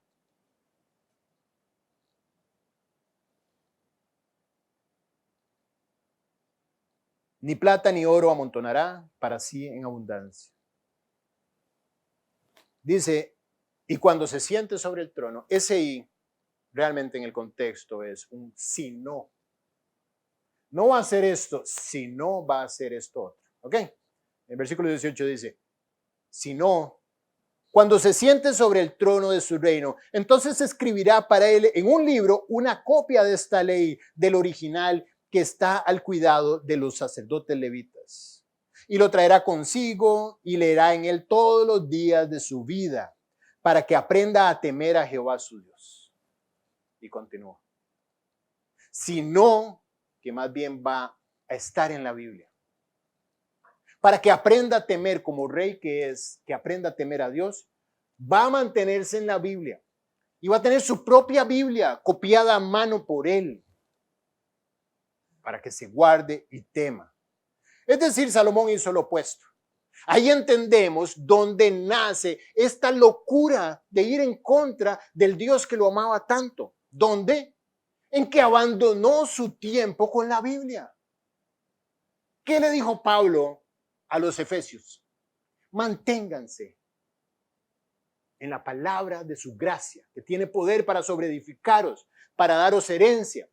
A: Ni plata ni oro amontonará para sí en abundancia. Dice, y cuando se siente sobre el trono, ese y realmente en el contexto es un si no. No va a hacer esto, si no va a hacer esto otro. ¿Ok? El versículo 18 dice, si no, cuando se siente sobre el trono de su reino, entonces escribirá para él en un libro una copia de esta ley del original que está al cuidado de los sacerdotes levitas. Y lo traerá consigo y leerá en él todos los días de su vida para que aprenda a temer a Jehová su Dios. Y continúa. Si no, que más bien va a estar en la Biblia. Para que aprenda a temer como rey que es, que aprenda a temer a Dios, va a mantenerse en la Biblia y va a tener su propia Biblia copiada a mano por él para que se guarde y tema. Es decir, Salomón hizo lo opuesto. Ahí entendemos dónde nace esta locura de ir en contra del Dios que lo amaba tanto. ¿Dónde? En que abandonó su tiempo con la Biblia. ¿Qué le dijo Pablo a los efesios? Manténganse en la palabra de su gracia, que tiene poder para sobreedificaros, para daros herencia.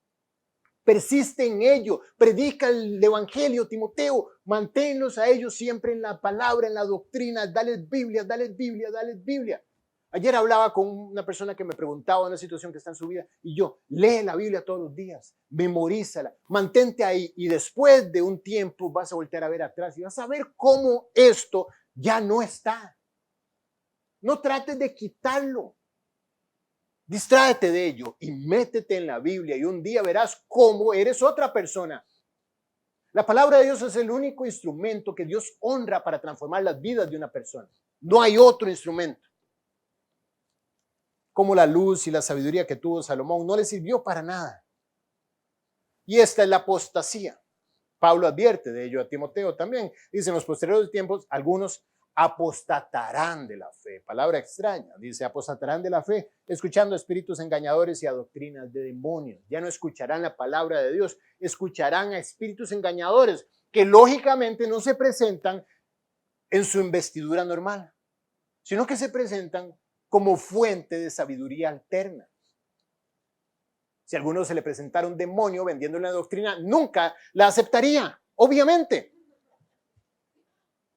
A: Persiste en ello, predica el evangelio, Timoteo, manténlos a ellos siempre en la palabra, en la doctrina, dales Biblia, dales Biblia, dales Biblia. Ayer hablaba con una persona que me preguntaba una situación que está en su vida y yo, lee la Biblia todos los días, memorízala, mantente ahí y después de un tiempo vas a voltear a ver atrás y vas a ver cómo esto ya no está. No trates de quitarlo. Distráete de ello y métete en la Biblia y un día verás cómo eres otra persona. La palabra de Dios es el único instrumento que Dios honra para transformar las vidas de una persona. No hay otro instrumento. Como la luz y la sabiduría que tuvo Salomón no le sirvió para nada. Y esta es la apostasía. Pablo advierte de ello a Timoteo también. Dice, en los posteriores tiempos, algunos apostatarán de la fe. Palabra extraña. Dice, apostatarán de la fe, escuchando a espíritus engañadores y a doctrinas de demonios. Ya no escucharán la palabra de Dios, escucharán a espíritus engañadores que lógicamente no se presentan en su investidura normal, sino que se presentan como fuente de sabiduría alterna. Si a alguno se le presentara un demonio vendiendo una doctrina, nunca la aceptaría, obviamente.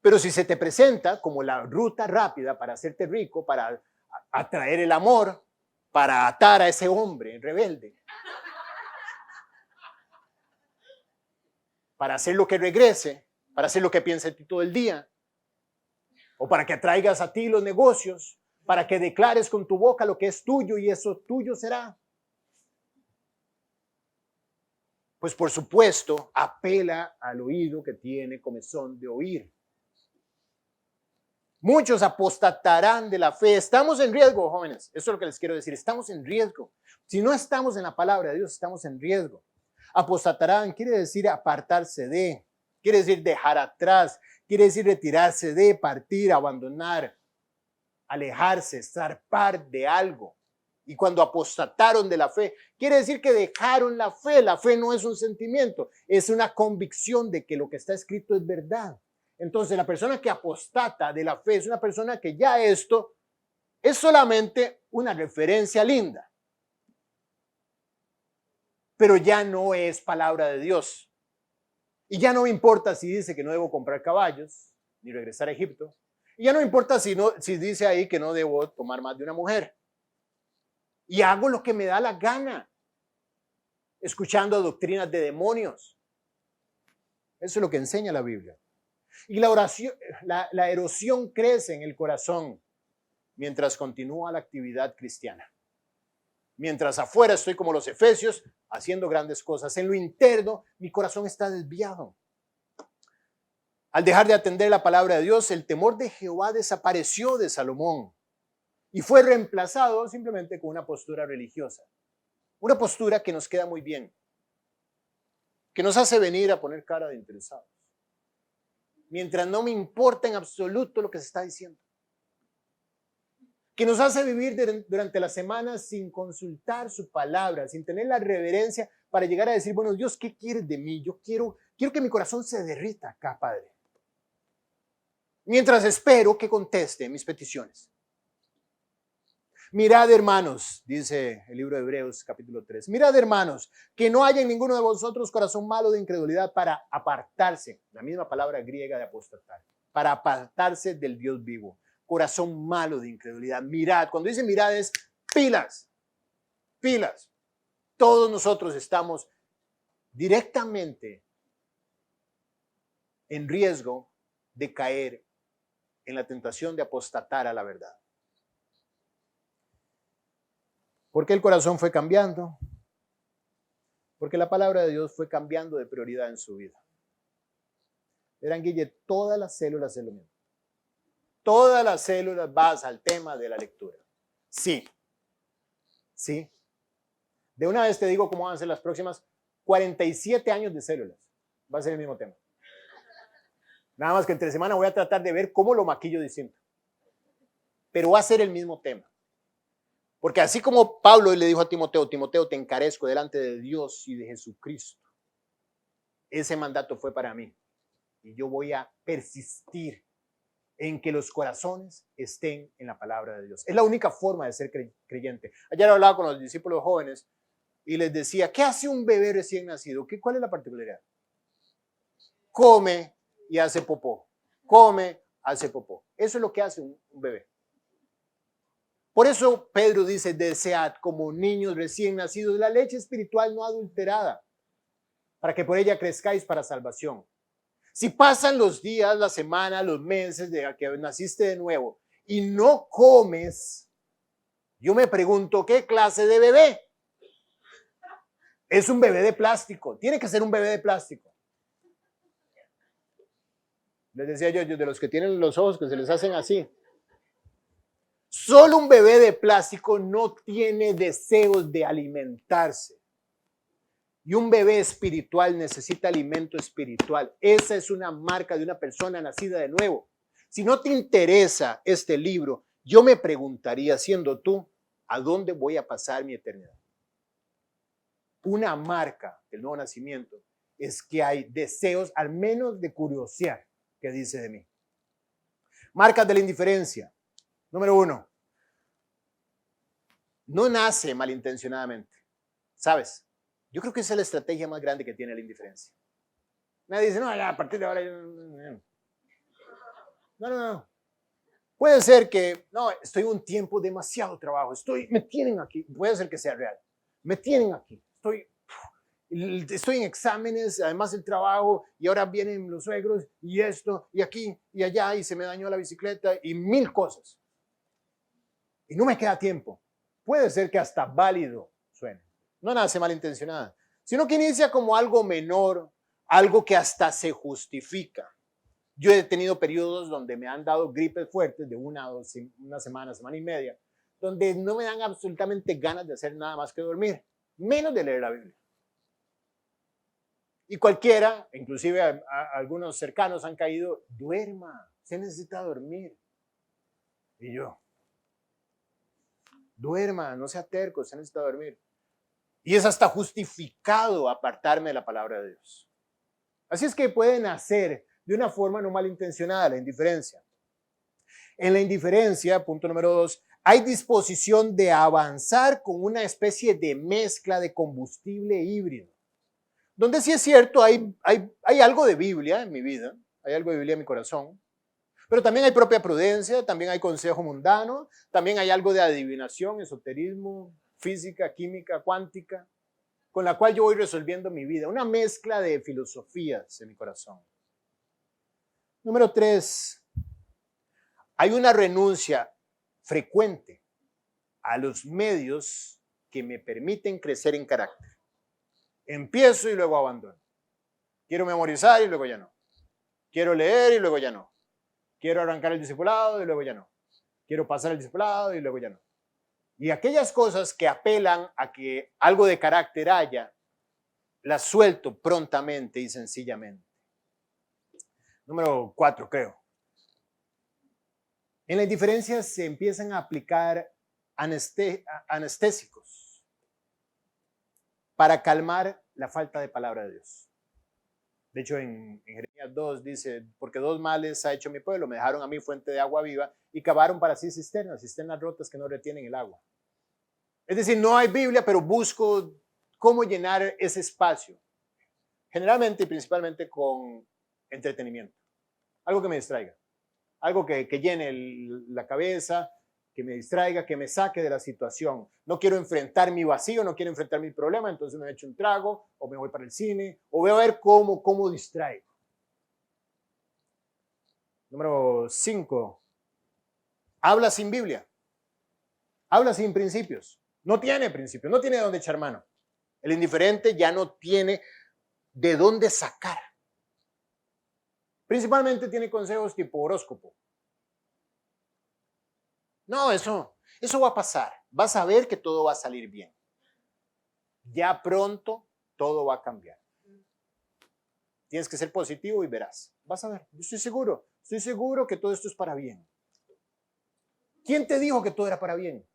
A: Pero si se te presenta como la ruta rápida para hacerte rico, para atraer el amor, para atar a ese hombre rebelde, para hacer lo que regrese, para hacer lo que piensa en ti todo el día, o para que atraigas a ti los negocios, para que declares con tu boca lo que es tuyo y eso tuyo será. Pues por supuesto, apela al oído que tiene comezón de oír. Muchos apostatarán de la fe. Estamos en riesgo, jóvenes. Eso es lo que les quiero decir. Estamos en riesgo. Si no estamos en la palabra de Dios, estamos en riesgo. Apostatarán quiere decir apartarse de, quiere decir dejar atrás, quiere decir retirarse de, partir, abandonar, alejarse, zarpar de algo. Y cuando apostataron de la fe, quiere decir que dejaron la fe. La fe no es un sentimiento, es una convicción de que lo que está escrito es verdad. Entonces, la persona que apostata de la fe es una persona que ya esto es solamente una referencia linda, pero ya no es palabra de Dios. Y ya no me importa si dice que no debo comprar caballos ni regresar a Egipto. Y ya no me importa si dice ahí que no debo tomar más de una mujer. Y hago lo que me da la gana, escuchando doctrinas de demonios. Eso es lo que enseña la Biblia. Y la erosión crece en el corazón mientras continúa la actividad cristiana. Mientras afuera estoy como los efesios, haciendo grandes cosas. En lo interno, mi corazón está desviado. Al dejar de atender la palabra de Dios, el temor de Jehová desapareció de Salomón y fue reemplazado simplemente con una postura religiosa. Una postura que nos queda muy bien, que nos hace venir a poner cara de interesados. Mientras no me importa en absoluto lo que se está diciendo. Que nos hace vivir durante la semana sin consultar su palabra, sin tener la reverencia para llegar a decir, bueno, Dios, ¿qué quieres de mí? Yo quiero que mi corazón se derrita acá, Padre. Mientras espero que conteste mis peticiones. Mirad, hermanos, dice el libro de Hebreos, capítulo 3. Mirad, hermanos, que no haya en ninguno de vosotros corazón malo de incredulidad para apartarse, la misma palabra griega de apostatar, para apartarse del Dios vivo. Corazón malo de incredulidad. Mirad, cuando dice mirad es pilas, pilas. Todos nosotros estamos directamente en riesgo de caer en la tentación de apostatar a la verdad. ¿Por qué el corazón fue cambiando? Porque la palabra de Dios fue cambiando de prioridad en su vida. Verán, Guille, todas las células es lo mismo. Todas las células vas al tema de la lectura. Sí. Sí. De una vez te digo cómo van a ser las próximas 47 años de células. Va a ser el mismo tema. Nada más que entre semana voy a tratar de ver cómo lo maquillo distinto. Pero va a ser el mismo tema. Porque así como Pablo le dijo a Timoteo, Timoteo, te encarezco delante de Dios y de Jesucristo. Ese mandato fue para mí. Y yo voy a persistir en que los corazones estén en la palabra de Dios. Es la única forma de ser creyente. Ayer hablaba con los discípulos jóvenes y les decía, ¿qué hace un bebé recién nacido? ¿Cuál es la particularidad? Come y hace popó. Come, hace popó. Eso es lo que hace un bebé. Por eso Pedro dice, desead como niños recién nacidos la leche espiritual no adulterada, para que por ella crezcáis para salvación. Si pasan los días, las semanas, los meses de que naciste de nuevo y no comes, yo me pregunto, ¿qué clase de bebé? Es un bebé de plástico, tiene que ser un bebé de plástico. Les decía yo, de los que tienen los ojos que se les hacen así. Solo un bebé de plástico no tiene deseos de alimentarse. Y un bebé espiritual necesita alimento espiritual. Esa es una marca de una persona nacida de nuevo. Si no te interesa este libro, yo me preguntaría, siendo tú, ¿a dónde voy a pasar mi eternidad? Una marca del nuevo nacimiento es que hay deseos, al menos de curiosear, que dice de mí. Marcas de la indiferencia. Número 1. No nace malintencionadamente. ¿Sabes? Yo creo que esa es la estrategia más grande que tiene la indiferencia. Nadie dice, no, ya, a partir de ahora... No. Puede ser que, no, estoy en un tiempo de demasiado trabajo, me tienen aquí, puede ser que sea real, me tienen aquí, estoy en exámenes, además del trabajo, y ahora vienen los suegros, y esto, y aquí, y allá, y se me dañó la bicicleta, y 1000 cosas. Y no me queda tiempo. Puede ser que hasta válido suene. No nace malintencionada, sino que inicia como algo menor, algo que hasta se justifica. Yo he tenido periodos donde me han dado gripes fuertes de una semana, semana y media, donde no me dan absolutamente ganas de hacer nada más que dormir, menos de leer la Biblia. Y cualquiera, inclusive algunos cercanos han caído, duerma, se necesita dormir. Y yo, duerma, no sea terco, se necesita dormir. Y es hasta justificado apartarme de la palabra de Dios. Así es que pueden hacer de una forma no malintencionada la indiferencia. En la indiferencia, punto número 2, hay disposición de avanzar con una especie de mezcla de combustible híbrido. Donde sí es cierto, hay algo de Biblia en mi vida, hay algo de Biblia en mi corazón, pero también hay propia prudencia, también hay consejo mundano, también hay algo de adivinación, esoterismo, física, química, cuántica, con la cual yo voy resolviendo mi vida, una mezcla de filosofías en mi corazón. Número 3, hay una renuncia frecuente a los medios que me permiten crecer en carácter. Empiezo y luego abandono. Quiero memorizar y luego ya no. Quiero leer y luego ya no. Quiero arrancar el discipulado y luego ya no. Quiero pasar el discipulado y luego ya no. Y aquellas cosas que apelan a que algo de carácter haya, las suelto prontamente y sencillamente. Número 4, creo. En la indiferencia se empiezan a aplicar anestésicos para calmar la falta de palabra de Dios. De hecho, en Jeremías 2 dice, porque 2 males ha hecho mi pueblo, me dejaron a mí fuente de agua viva y cavaron para sí cisternas rotas que no retienen el agua. Es decir, no hay Biblia, pero busco cómo llenar ese espacio. Generalmente y principalmente con entretenimiento. Algo que me distraiga. Algo que llene la cabeza, que me distraiga, que me saque de la situación. No quiero enfrentar mi vacío, no quiero enfrentar mi problema, entonces me echo un trago, o me voy para el cine, o voy a ver cómo distraigo. Número 5. Habla sin Biblia. Habla sin principios. No tiene principios, no tiene de dónde echar mano. El indiferente ya no tiene de dónde sacar. Principalmente tiene consejos tipo horóscopo. No, eso va a pasar. Vas a ver que todo va a salir bien. Ya pronto todo va a cambiar. Tienes que ser positivo y verás. Vas a ver, yo estoy seguro que todo esto es para bien. ¿Quién te dijo que todo era para bien?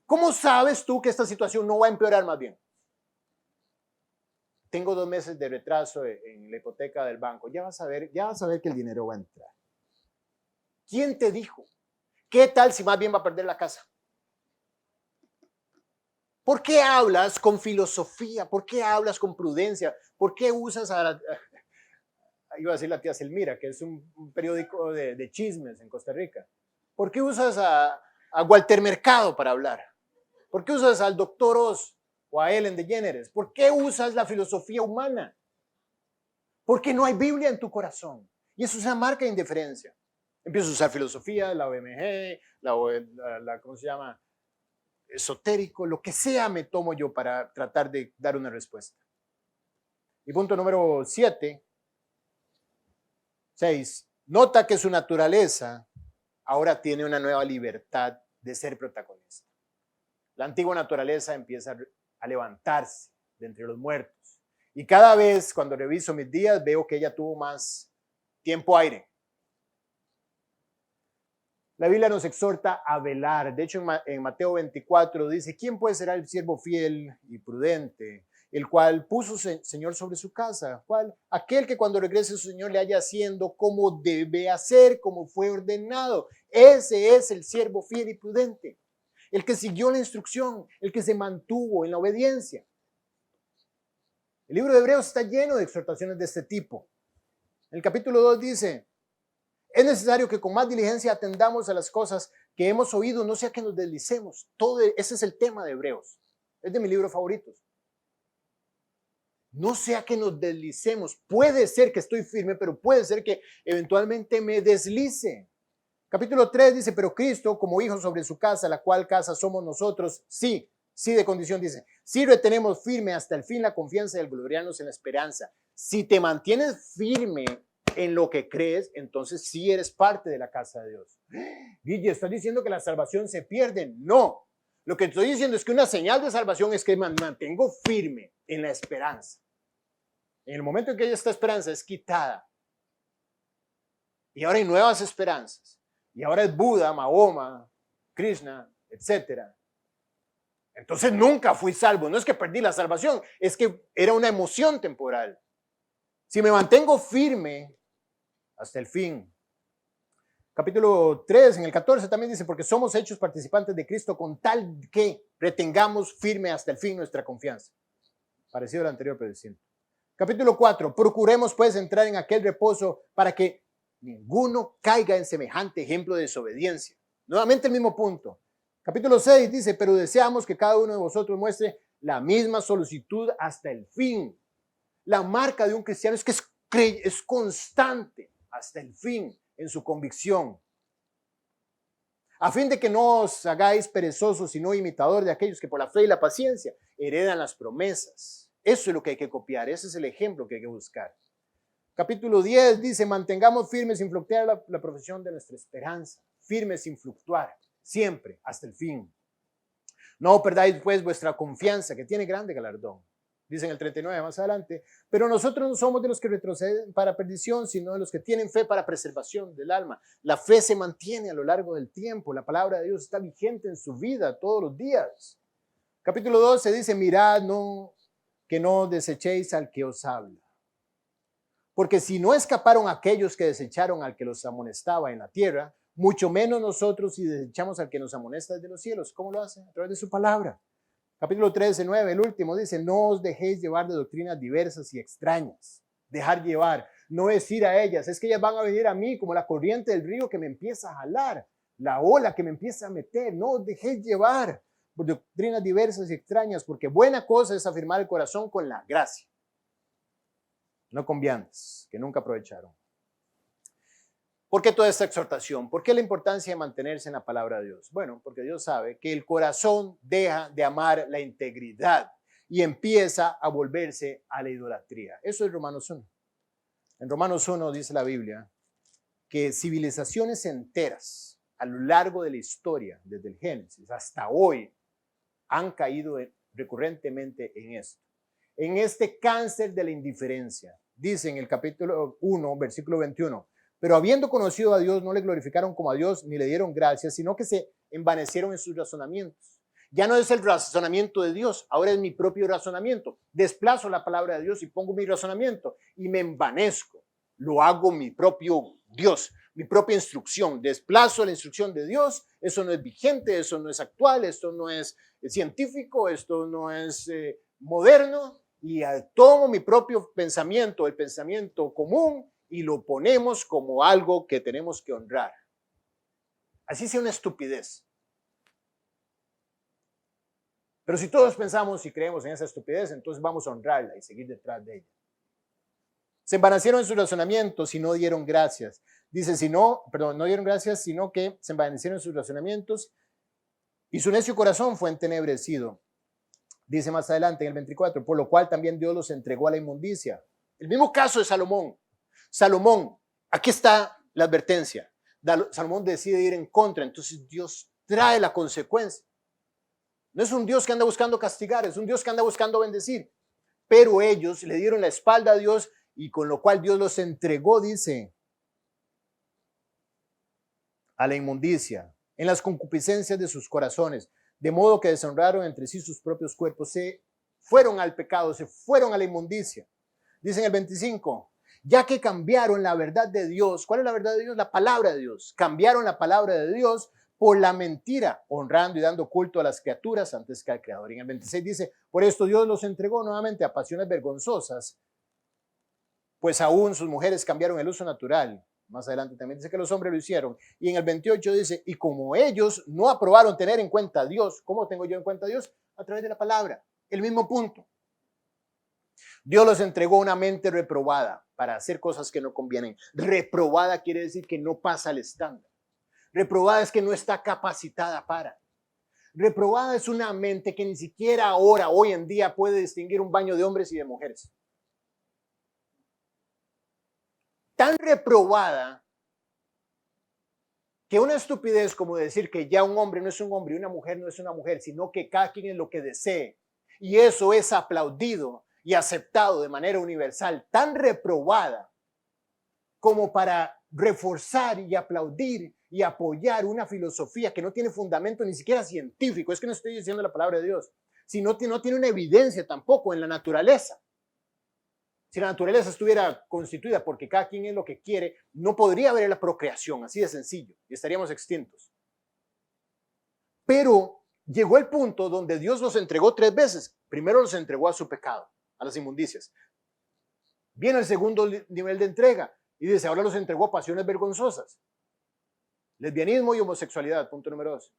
A: ¿Cómo sabes tú que esta situación no va a empeorar más bien? Tengo 2 meses de retraso en la hipoteca del banco. Ya vas a ver que el dinero va a entrar. ¿Quién te dijo? ¿Qué tal si más bien va a perder la casa? ¿Por qué hablas con filosofía? ¿Por qué hablas con prudencia? ¿Por qué usas iba a decir la tía Selmira, que es un periódico de chismes en Costa Rica? ¿Por qué usas a Walter Mercado para hablar? ¿Por qué usas al doctor Oz o a Ellen DeGeneres? ¿Por qué usas la filosofía humana? Porque no hay Biblia en tu corazón. Y eso es una marca de indiferencia. Empiezo a usar filosofía, la OMG, ¿cómo se llama? Esotérico, lo que sea me tomo yo para tratar de dar una respuesta. Y punto número 6, nota que su naturaleza ahora tiene una nueva libertad de ser protagonista. La antigua naturaleza empieza a levantarse de entre los muertos. Y cada vez cuando reviso mis días veo que ella tuvo más tiempo aire. La Biblia nos exhorta a velar. De hecho, en Mateo 24 dice, ¿quién puede ser el siervo fiel y prudente, el cual puso Señor sobre su casa? ¿Cuál? Aquel que cuando regrese su Señor le haya haciendo como debe hacer, como fue ordenado. Ese es el siervo fiel y prudente. El que siguió la instrucción, el que se mantuvo en la obediencia. El libro de Hebreos está lleno de exhortaciones de este tipo. En el capítulo 2 dice, es necesario que con más diligencia atendamos a las cosas que hemos oído, no sea que nos deslicemos. Ese es el tema de Hebreos. Es de mis libros favoritos. No sea que nos deslicemos. Puede ser que estoy firme, pero puede ser que eventualmente me deslice. Capítulo 3 dice, pero Cristo como hijo sobre su casa, la cual casa somos nosotros, sí de condición dice, sí retenemos firme hasta el fin la confianza y el gloriarnos en la esperanza. Si te mantienes firme en lo que crees, entonces sí eres parte de la casa de Dios. Guille, ¿estás diciendo que la salvación se pierde? No. Lo que estoy diciendo es que una señal de salvación es que me mantengo firme en la esperanza. En el momento en que esta esperanza es quitada, y ahora hay nuevas esperanzas, y ahora es Buda, Mahoma, Krishna, etcétera. Entonces nunca fui salvo. No es que perdí la salvación, es que era una emoción temporal. Si me mantengo firme hasta el fin. Capítulo 3, en el 14 también dice, porque somos hechos participantes de Cristo con tal que retengamos firme hasta el fin nuestra confianza. Parecido al anterior prediciendo. Capítulo 4, procuremos pues entrar en aquel reposo para que ninguno caiga en semejante ejemplo de desobediencia. Nuevamente el mismo punto. Capítulo 6 dice, pero deseamos que cada uno de vosotros muestre la misma solicitud hasta el fin. La marca de un cristiano es que es constante hasta el fin en su convicción. A fin de que no os hagáis perezosos, sino imitador de aquellos que por la fe y la paciencia heredan las promesas. Eso es lo que hay que copiar, ese es el ejemplo que hay que buscar. Capítulo 10 dice, mantengamos firmes sin fluctuar la profesión de nuestra esperanza. Firmes sin fluctuar, siempre, hasta el fin. No perdáis pues vuestra confianza, que tiene grande galardón. Dice en el 39 más adelante, pero nosotros no somos de los que retroceden para perdición, sino de los que tienen fe para preservación del alma. La fe se mantiene a lo largo del tiempo, la palabra de Dios está vigente en su vida todos los días. Capítulo 12 dice, mirad que no desechéis al que os habla. Porque si no escaparon aquellos que desecharon al que los amonestaba en la tierra, mucho menos nosotros si desechamos al que nos amonesta desde los cielos. ¿Cómo lo hace? A través de su palabra. Capítulo 13, 9, el último, dice, no os dejéis llevar de doctrinas diversas y extrañas. Dejar llevar, no es ir a ellas, es que ellas van a venir a mí como la corriente del río que me empieza a jalar, la ola que me empieza a meter. No os dejéis llevar por doctrinas diversas y extrañas, porque buena cosa es afirmar el corazón con la gracia, no con viandas, que nunca aprovecharon. ¿Por qué toda esta exhortación? ¿Por qué la importancia de mantenerse en la palabra de Dios? Bueno, porque Dios sabe que el corazón deja de amar la integridad y empieza a volverse a la idolatría. Eso es Romanos 1. En Romanos 1 dice la Biblia que civilizaciones enteras a lo largo de la historia, desde el Génesis hasta hoy, han caído recurrentemente en esto. En este cáncer de la indiferencia. Dice en el capítulo 1, versículo 21, pero habiendo conocido a Dios, no le glorificaron como a Dios, ni le dieron gracias, sino que se envanecieron en sus razonamientos. Ya no es el razonamiento de Dios, ahora es mi propio razonamiento. Desplazo la palabra de Dios y pongo mi razonamiento y me envanezco. Lo hago mi propio Dios, mi propia instrucción. Desplazo la instrucción de Dios, eso no es vigente, eso no es actual, esto no es científico, esto no es moderno, y tomo mi propio pensamiento, el pensamiento común, y lo ponemos como algo que tenemos que honrar. Así sea una estupidez. Pero si todos pensamos y creemos en esa estupidez, entonces vamos a honrarla y seguir detrás de ella. Se envanecieron en sus razonamientos y no dieron gracias. Dice, no dieron gracias, sino que se envanecieron en sus razonamientos y su necio corazón fue entenebrecido. Dice más adelante en el 24, por lo cual también Dios los entregó a la inmundicia. El mismo caso de Salomón. Salomón, aquí está la advertencia. Salomón decide ir en contra, entonces Dios trae la consecuencia. No es un Dios que anda buscando castigar, es un Dios que anda buscando bendecir. Pero ellos le dieron la espalda a Dios y con lo cual Dios los entregó, dice, a la inmundicia, en las concupiscencias de sus corazones, de modo que deshonraron entre sí sus propios cuerpos, se fueron al pecado, se fueron a la inmundicia. Dice en el 25, ya que cambiaron la verdad de Dios. ¿Cuál es la verdad de Dios? La palabra de Dios. Cambiaron la palabra de Dios por la mentira, honrando y dando culto a las criaturas antes que al Creador. Y en el 26 dice, por esto Dios los entregó nuevamente a pasiones vergonzosas, pues aún sus mujeres cambiaron el uso natural. Más adelante también dice que los hombres lo hicieron. Y en el 28 dice, y como ellos no aprobaron tener en cuenta a Dios, ¿cómo tengo yo en cuenta a Dios? A través de la palabra. El mismo punto. Dios los entregó una mente reprobada para hacer cosas que no convienen. Reprobada quiere decir que no pasa el estándar. Reprobada es que no está capacitada para. Reprobada es una mente que ni siquiera ahora, hoy en día, puede distinguir un baño de hombres y de mujeres. tan reprobada que una estupidez como decir que ya un hombre no es un hombre y una mujer no es una mujer, sino que cada quien es lo que desee. Y eso es aplaudido y aceptado de manera universal, tan reprobada como para reforzar y aplaudir y apoyar una filosofía que no tiene fundamento ni siquiera científico. Es que no estoy diciendo la palabra de Dios, sino que no tiene una evidencia tampoco en la naturaleza. Si la naturaleza estuviera constituida porque cada quien es lo que quiere, no podría haber la procreación, así de sencillo, y estaríamos extintos. Pero llegó el punto donde Dios los entregó 3 veces. Primero los entregó a su pecado, a las inmundicias. Viene el segundo nivel de entrega y dice, ahora los entregó a pasiones vergonzosas. Lesbianismo y homosexualidad, punto número 2.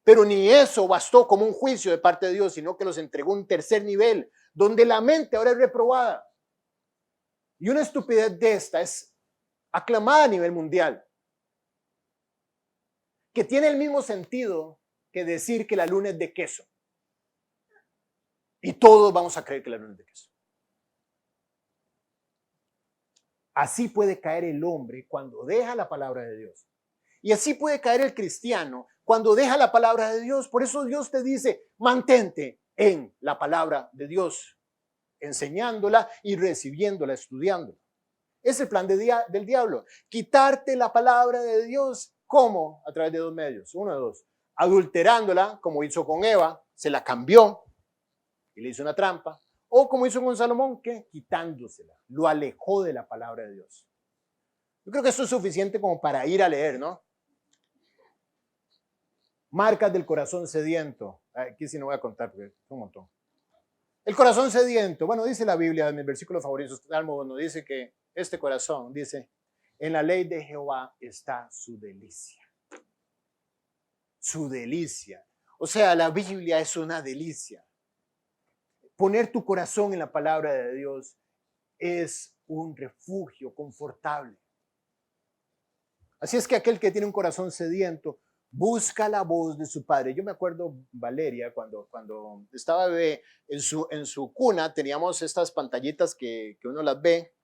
A: Pero ni eso bastó como un juicio de parte de Dios, sino que los entregó a un tercer nivel, donde la mente ahora es reprobada. Y una estupidez de esta es aclamada a nivel mundial, que tiene el mismo sentido que decir que la luna es de queso. Y todos vamos a creer que la luna es de queso. Así puede caer el hombre cuando deja la palabra de Dios. Y así puede caer el cristiano cuando deja la palabra de Dios. Por eso Dios te dice, mantente en la palabra de Dios, enseñándola y recibiéndola, estudiándola. Es el plan del diablo. Quitarte la palabra de Dios. ¿Cómo? A través de 2 medios. 1 de 2. Adulterándola, como hizo con Eva, se la cambió y le hizo una trampa. O como hizo con Salomón, que quitándosela, lo alejó de la palabra de Dios. Yo creo que eso es suficiente como para ir a leer, ¿no? Marcas del corazón sediento. Aquí sí no voy a contar porque es un montón. El corazón sediento. Bueno, dice la Biblia, en mi versículo favorito, Salmo 1, dice que este corazón, dice, en la ley de Jehová está su delicia. Su delicia. O sea, la Biblia es una delicia. Poner tu corazón en la palabra de Dios es un refugio confortable. Así es que aquel que tiene un corazón sediento busca la voz de su padre. Yo me acuerdo, Valeria, cuando estaba bebé, en su cuna teníamos estas pantallitas que uno las ve,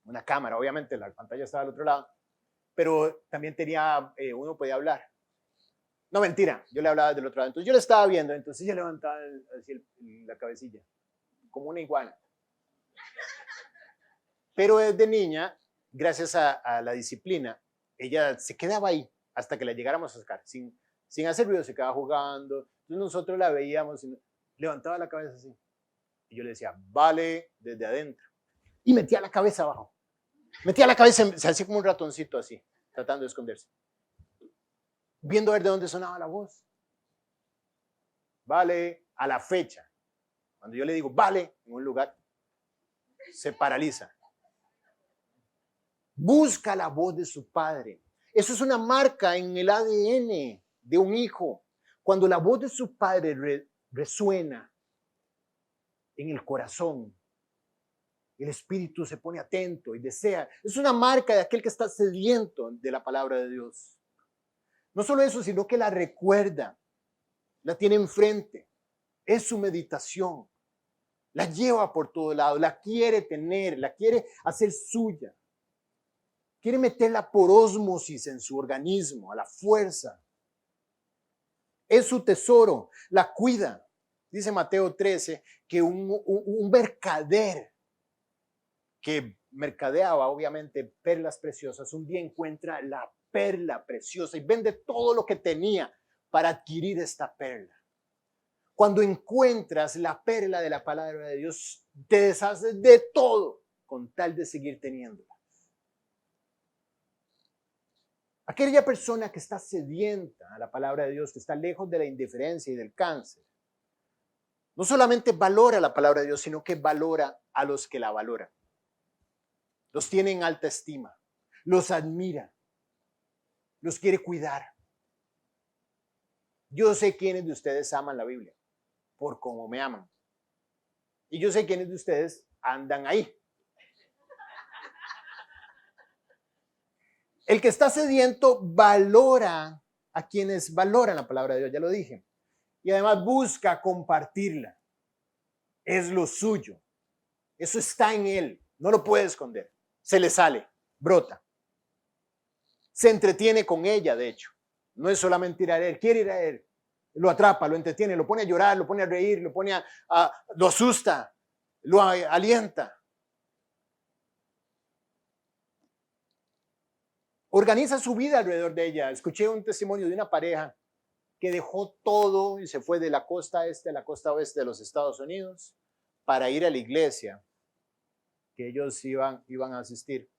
A: una cámara, obviamente la pantalla estaba al otro lado, pero también uno podía hablar. No, mentira, yo le hablaba del otro lado. Entonces yo le estaba viendo, entonces ella levantaba la cabecilla, como una iguana. Pero desde niña, gracias a la disciplina, ella se quedaba ahí hasta que la llegáramos a sacar, sin hacer ruido, se quedaba jugando. Entonces nosotros la veíamos y levantaba la cabeza así. Y yo le decía, vale, desde adentro. Y metía la cabeza abajo. Metía la cabeza, se hacía como un ratoncito así, tratando de esconderse. Viendo a ver de dónde sonaba la voz. Vale, a la fecha. Cuando yo le digo, vale, en un lugar, se paraliza. Busca la voz de su padre. Eso es una marca en el ADN de un hijo. Cuando la voz de su padre resuena en el corazón, el espíritu se pone atento y desea. Es una marca de aquel que está sediento de la palabra de Dios. No solo eso, sino que la recuerda, la tiene enfrente. Es su meditación. La lleva por todo lado, la quiere tener, la quiere hacer suya. Quiere meterla por ósmosis en su organismo, a la fuerza. Es su tesoro, la cuida. Dice Mateo 13 que un mercader que mercadeaba obviamente perlas preciosas, un día encuentra la perla preciosa y vende todo lo que tenía para adquirir esta perla. Cuando encuentras la perla de la palabra de Dios, te deshaces de todo con tal de seguir teniéndola. Aquella persona que está sedienta a la palabra de Dios, que está lejos de la indiferencia y del cáncer, no solamente valora la palabra de Dios, sino que valora a los que la valoran. Los tiene en alta estima, los admira, los quiere cuidar. Yo sé quiénes de ustedes aman la Biblia, por cómo me aman. Y yo sé quiénes de ustedes andan ahí. El que está sediento valora a quienes valoran la palabra de Dios, ya lo dije. Y además busca compartirla. Es lo suyo. Eso está en él. No lo puede esconder. se le sale, brota. Se entretiene con ella, de hecho. No es solamente ir a él, quiere ir a él. Lo atrapa, lo entretiene, lo pone a llorar, lo pone a reír, lo asusta, lo alienta. Organiza su vida alrededor de ella. Escuché un testimonio de una pareja que dejó todo y se fue de la costa este a la costa oeste de los Estados Unidos para ir a la iglesia que ellos iban a asistir.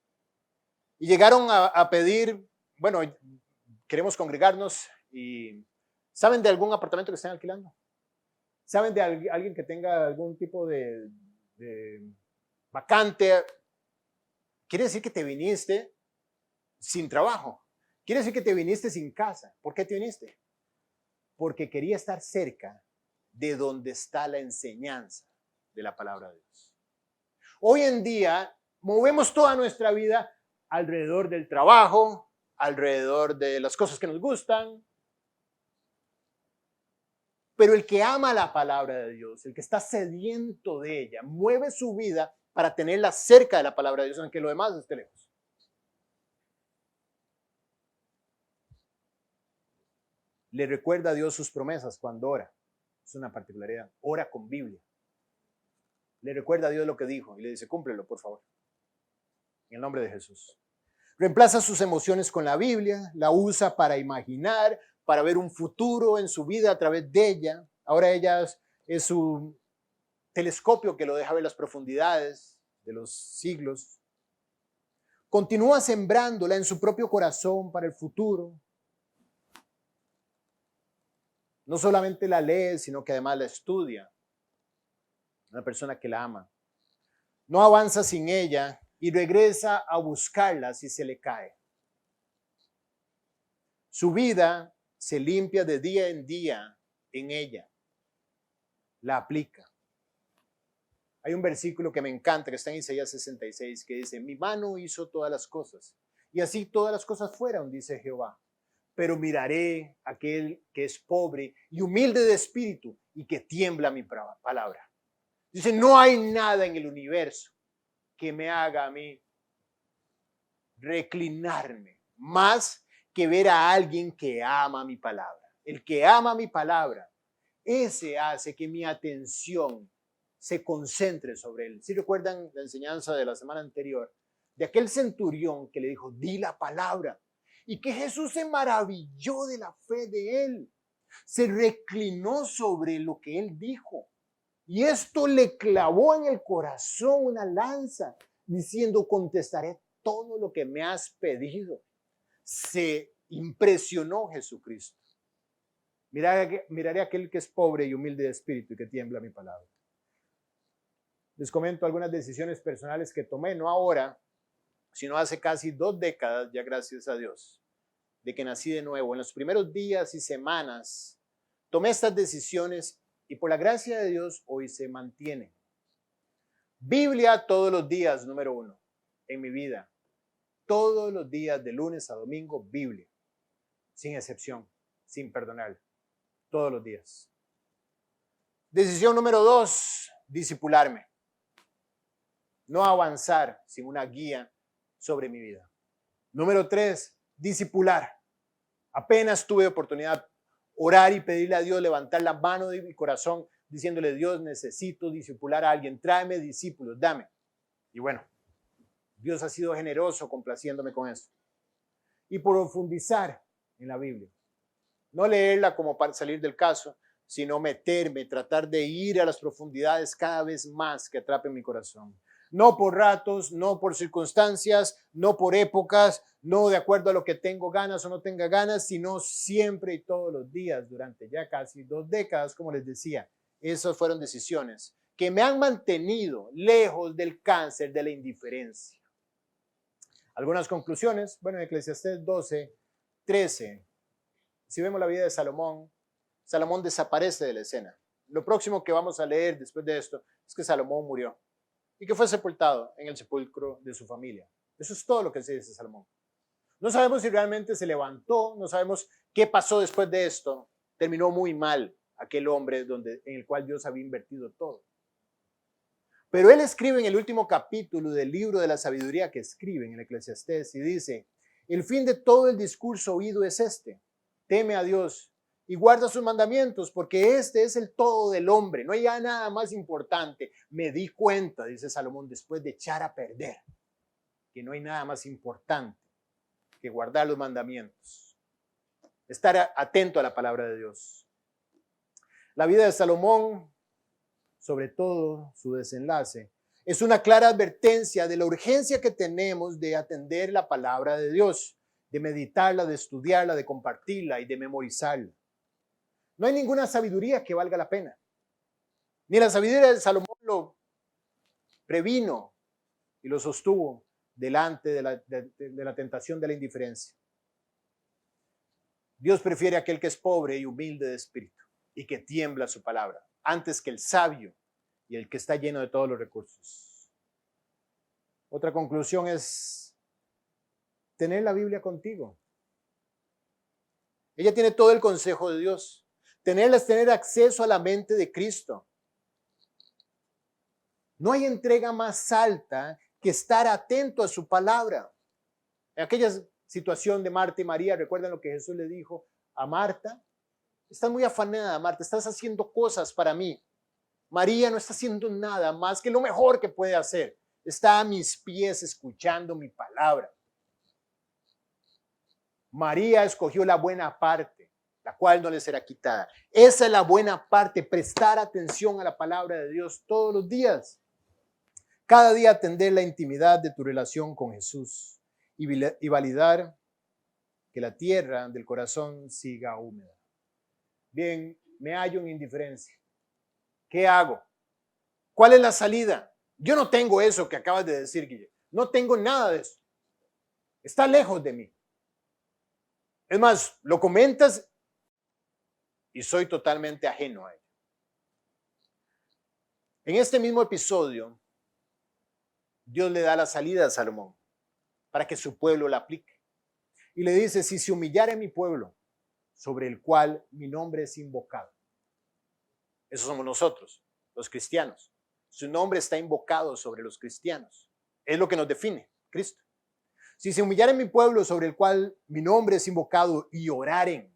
A: Y llegaron a pedir, bueno, queremos congregarnos y ¿saben de algún apartamento que estén alquilando? ¿Saben de alguien que tenga algún tipo de vacante? Quiere decir que te viniste sin trabajo. Quiere decir que te viniste sin casa. ¿Por qué te viniste? Porque quería estar cerca de donde está la enseñanza de la palabra de Dios. Hoy en día movemos toda nuestra vida alrededor del trabajo, alrededor de las cosas que nos gustan. Pero el que ama la palabra de Dios, el que está sediento de ella, mueve su vida para tenerla cerca de la palabra de Dios, aunque lo demás esté lejos. Le recuerda a Dios sus promesas cuando ora. Es una particularidad. Ora con Biblia. Le recuerda a Dios lo que dijo y le dice, cúmplelo, por favor. En el nombre de Jesús. Reemplaza sus emociones con la Biblia, la usa para imaginar, para ver un futuro en su vida a través de ella. Ahora ella es su telescopio que lo deja ver las profundidades de los siglos. Continúa sembrándola en su propio corazón para el futuro. No solamente la lee, sino que además la estudia. Una persona que la ama. No avanza sin ella y regresa a buscarla si se le cae. Su vida se limpia de día en día en ella. La aplica. Hay un versículo que me encanta, que está en Isaías 66, que dice, mi mano hizo todas las cosas, y así todas las cosas fueron, dice Jehová. Pero miraré a aquel que es pobre y humilde de espíritu y que tiembla mi palabra. Dice, no hay nada en el universo que me haga a mí reclinarme más que ver a alguien que ama mi palabra. El que ama mi palabra, ese hace que mi atención se concentre sobre él. ¿Sí recuerdan la enseñanza de la semana anterior? De aquel centurión que le dijo, di la palabra. Y que Jesús se maravilló de la fe de él. Se reclinó sobre lo que él dijo. Y esto le clavó en el corazón una lanza, diciendo, contestaré todo lo que me has pedido. Se impresionó Jesucristo. Miraré a aquel que es pobre y humilde de espíritu y que tiembla mi palabra. Les comento algunas decisiones personales que tomé, no ahora, sino hace casi 2 décadas, ya gracias a Dios, de que nací de nuevo. En los primeros días y semanas tomé estas decisiones y por la gracia de Dios hoy se mantienen. Biblia todos los días, número 1, en mi vida. Todos los días, de lunes a domingo, Biblia. Sin excepción, sin perdonar. Todos los días. Decisión número 2, discipularme. No avanzar sin una guía sobre mi vida. Número 3, discipular. Apenas tuve oportunidad orar y pedirle a Dios, levantar la mano de mi corazón, diciéndole, Dios, necesito discipular a alguien, tráeme discípulos, dame. Y bueno, Dios ha sido generoso complaciéndome con eso. Y profundizar en la Biblia. No leerla como para salir del caso, sino meterme, tratar de ir a las profundidades cada vez más que atrapen mi corazón. No por ratos, no por circunstancias, no por épocas, no de acuerdo a lo que tengo ganas o no tenga ganas, sino siempre y todos los días durante ya casi 2 décadas, como les decía. Esas fueron decisiones que me han mantenido lejos del cáncer de la indiferencia. Algunas conclusiones, bueno, en Eclesiastés 12:13, si vemos la vida de Salomón, Salomón desaparece de la escena. Lo próximo que vamos a leer después de esto es que Salomón murió y que fue sepultado en el sepulcro de su familia. Eso es todo lo que se dice de Salomón. No sabemos si realmente se levantó, no sabemos qué pasó después de esto. Terminó muy mal aquel hombre en el cual Dios había invertido todo. Pero él escribe en el último capítulo del libro de la sabiduría que escribe en el Eclesiastés y dice, el fin de todo el discurso oído es este, teme a Dios y guarda sus mandamientos, porque este es el todo del hombre, no hay ya nada más importante. Me di cuenta, dice Salomón, después de echar a perder, que no hay nada más importante que guardar los mandamientos, estar atento a la palabra de Dios. La vida de Salomón, sobre todo su desenlace, es una clara advertencia de la urgencia que tenemos de atender la palabra de Dios, de meditarla, de estudiarla, de compartirla y de memorizarla. No hay ninguna sabiduría que valga la pena. Ni la sabiduría de Salomón lo previno y lo sostuvo delante de la tentación de la indiferencia. Dios prefiere a aquel que es pobre y humilde de espíritu y que tiembla su palabra, antes que el sabio y el que está lleno de todos los recursos. Otra conclusión es tener la Biblia contigo. Ella tiene todo el consejo de Dios. Tenerla es tener acceso a la mente de Cristo. No hay entrega más alta que estar atento a su palabra. En aquella situación de Marta y María, ¿recuerdan lo que Jesús le dijo a Marta? Estás muy afanada, Marta, estás haciendo cosas para mí. María no está haciendo nada más que lo mejor que puede hacer. Está a mis pies escuchando mi palabra. María escogió la buena parte, la cual no le será quitada. Esa es la buena parte, prestar atención a la palabra de Dios todos los días. Cada día atender la intimidad de tu relación con Jesús y validar que la tierra del corazón siga húmeda. Bien, me hallo en indiferencia. ¿Qué hago? ¿Cuál es la salida? Yo no tengo eso que acabas de decir, Guille. No tengo nada de eso. Está lejos de mí. Es más, lo comentas y soy totalmente ajeno a ello. En este mismo episodio, Dios le da la salida a Salomón para que su pueblo la aplique. Y le dice, si se humillare mi pueblo, sobre el cual mi nombre es invocado. Esos somos nosotros, los cristianos. Su nombre está invocado sobre los cristianos. Es lo que nos define, Cristo. Si se humillare mi pueblo sobre el cual mi nombre es invocado y oraren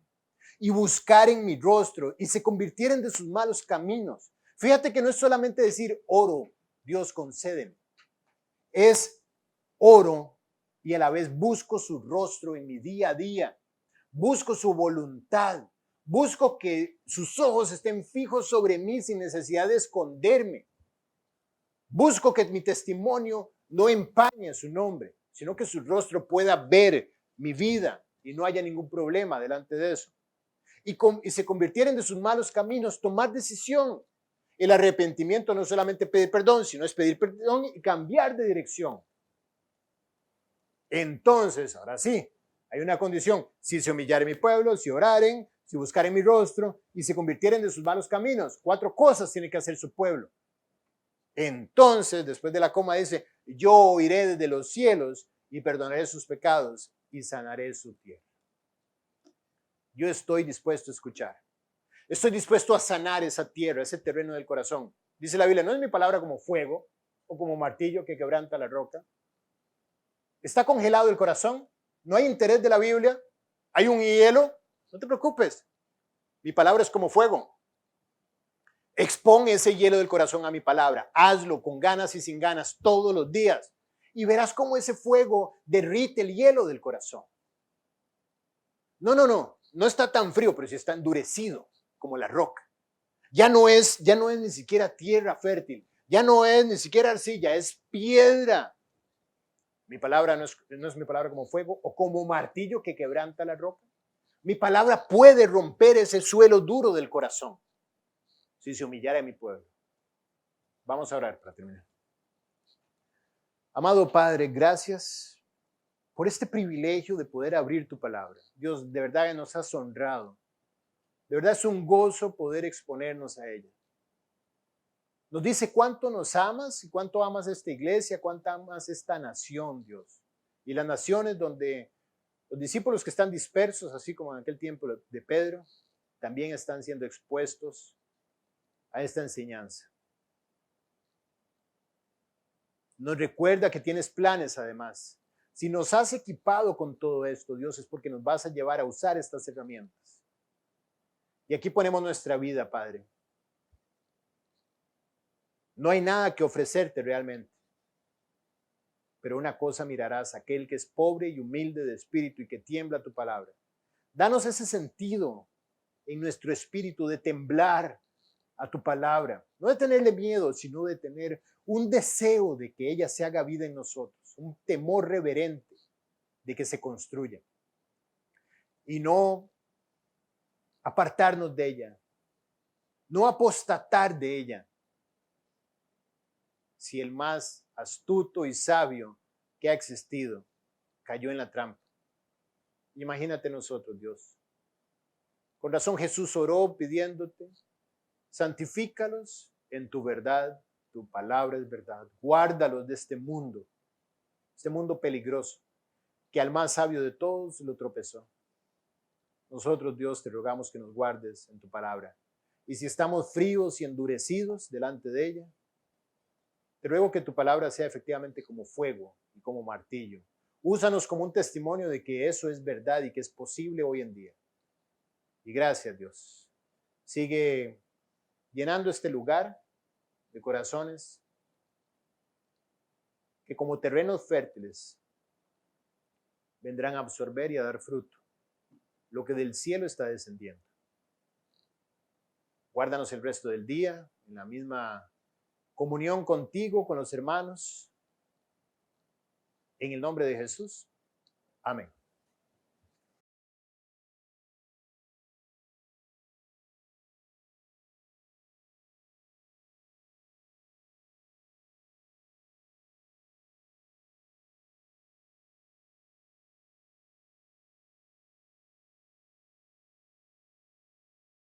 A: y buscaren mi rostro y se convirtieren de sus malos caminos. Fíjate que no es solamente decir oro, Dios concédeme. Es oro y a la vez busco su rostro en mi día a día. Busco su voluntad. Busco que sus ojos estén fijos sobre mí sin necesidad de esconderme. Busco que mi testimonio no empañe su nombre, sino que su rostro pueda ver mi vida y no haya ningún problema delante de eso. Y se convirtieran de sus malos caminos, tomar decisión. El arrepentimiento no es solamente pedir perdón, sino es pedir perdón y cambiar de dirección. Entonces, ahora sí, hay una condición. Si se humillare mi pueblo, si oraren, si buscaren mi rostro y se convirtieren de sus malos caminos. 4 cosas tiene que hacer su pueblo. Entonces, después de la coma dice, yo oiré desde los cielos y perdonaré sus pecados y sanaré su tierra. Yo estoy dispuesto a escuchar. Estoy dispuesto a sanar esa tierra, ese terreno del corazón. Dice la Biblia, no es mi palabra como fuego o como martillo que quebranta la roca. ¿Está congelado el corazón? ¿No hay interés de la Biblia? ¿Hay un hielo? No te preocupes. Mi palabra es como fuego. Expón ese hielo del corazón a mi palabra. Hazlo con ganas y sin ganas todos los días. Y verás cómo ese fuego derrite el hielo del corazón. No está tan frío, pero sí está endurecido como la roca. Ya no es ni siquiera tierra fértil. Ya no es ni siquiera arcilla, es piedra. Mi palabra no es mi palabra como fuego o como martillo que quebranta la roca. Mi palabra puede romper ese suelo duro del corazón si se humillara a mi pueblo. Vamos a orar para terminar. Amado Padre, gracias por este privilegio de poder abrir tu palabra. Dios, de verdad que nos has honrado. De verdad es un gozo poder exponernos a ella. Nos dice cuánto nos amas y cuánto amas esta iglesia, cuánto amas esta nación, Dios. Y las naciones donde los discípulos que están dispersos, así como en aquel tiempo de Pedro, también están siendo expuestos a esta enseñanza. Nos recuerda que tienes planes además. Si nos has equipado con todo esto, Dios, es porque nos vas a llevar a usar estas herramientas. Y aquí ponemos nuestra vida, Padre. No hay nada que ofrecerte realmente. Pero una cosa mirarás, aquel que es pobre y humilde de espíritu y que tiembla tu palabra. Danos ese sentido en nuestro espíritu de temblar a tu palabra. No de tenerle miedo, sino de tener un deseo de que ella se haga vida en nosotros. Un temor reverente de que se construya. Y no apartarnos de ella. No apostatar de ella. Si el más astuto y sabio que ha existido cayó en la trampa. Imagínate nosotros, Dios. Con razón Jesús oró pidiéndote, santifícalos en tu verdad, tu palabra es verdad. Guárdalos de este mundo peligroso, que al más sabio de todos lo tropezó. Nosotros, Dios, te rogamos que nos guardes en tu palabra. Y si estamos fríos y endurecidos delante de ella, te ruego que tu palabra sea efectivamente como fuego y como martillo. Úsanos como un testimonio de que eso es verdad y que es posible hoy en día. Y gracias, Dios. Sigue llenando este lugar de corazones que como terrenos fértiles vendrán a absorber y a dar fruto lo que del cielo está descendiendo. Guárdanos el resto del día en la misma comunión contigo, con los hermanos. En el nombre de Jesús. Amén.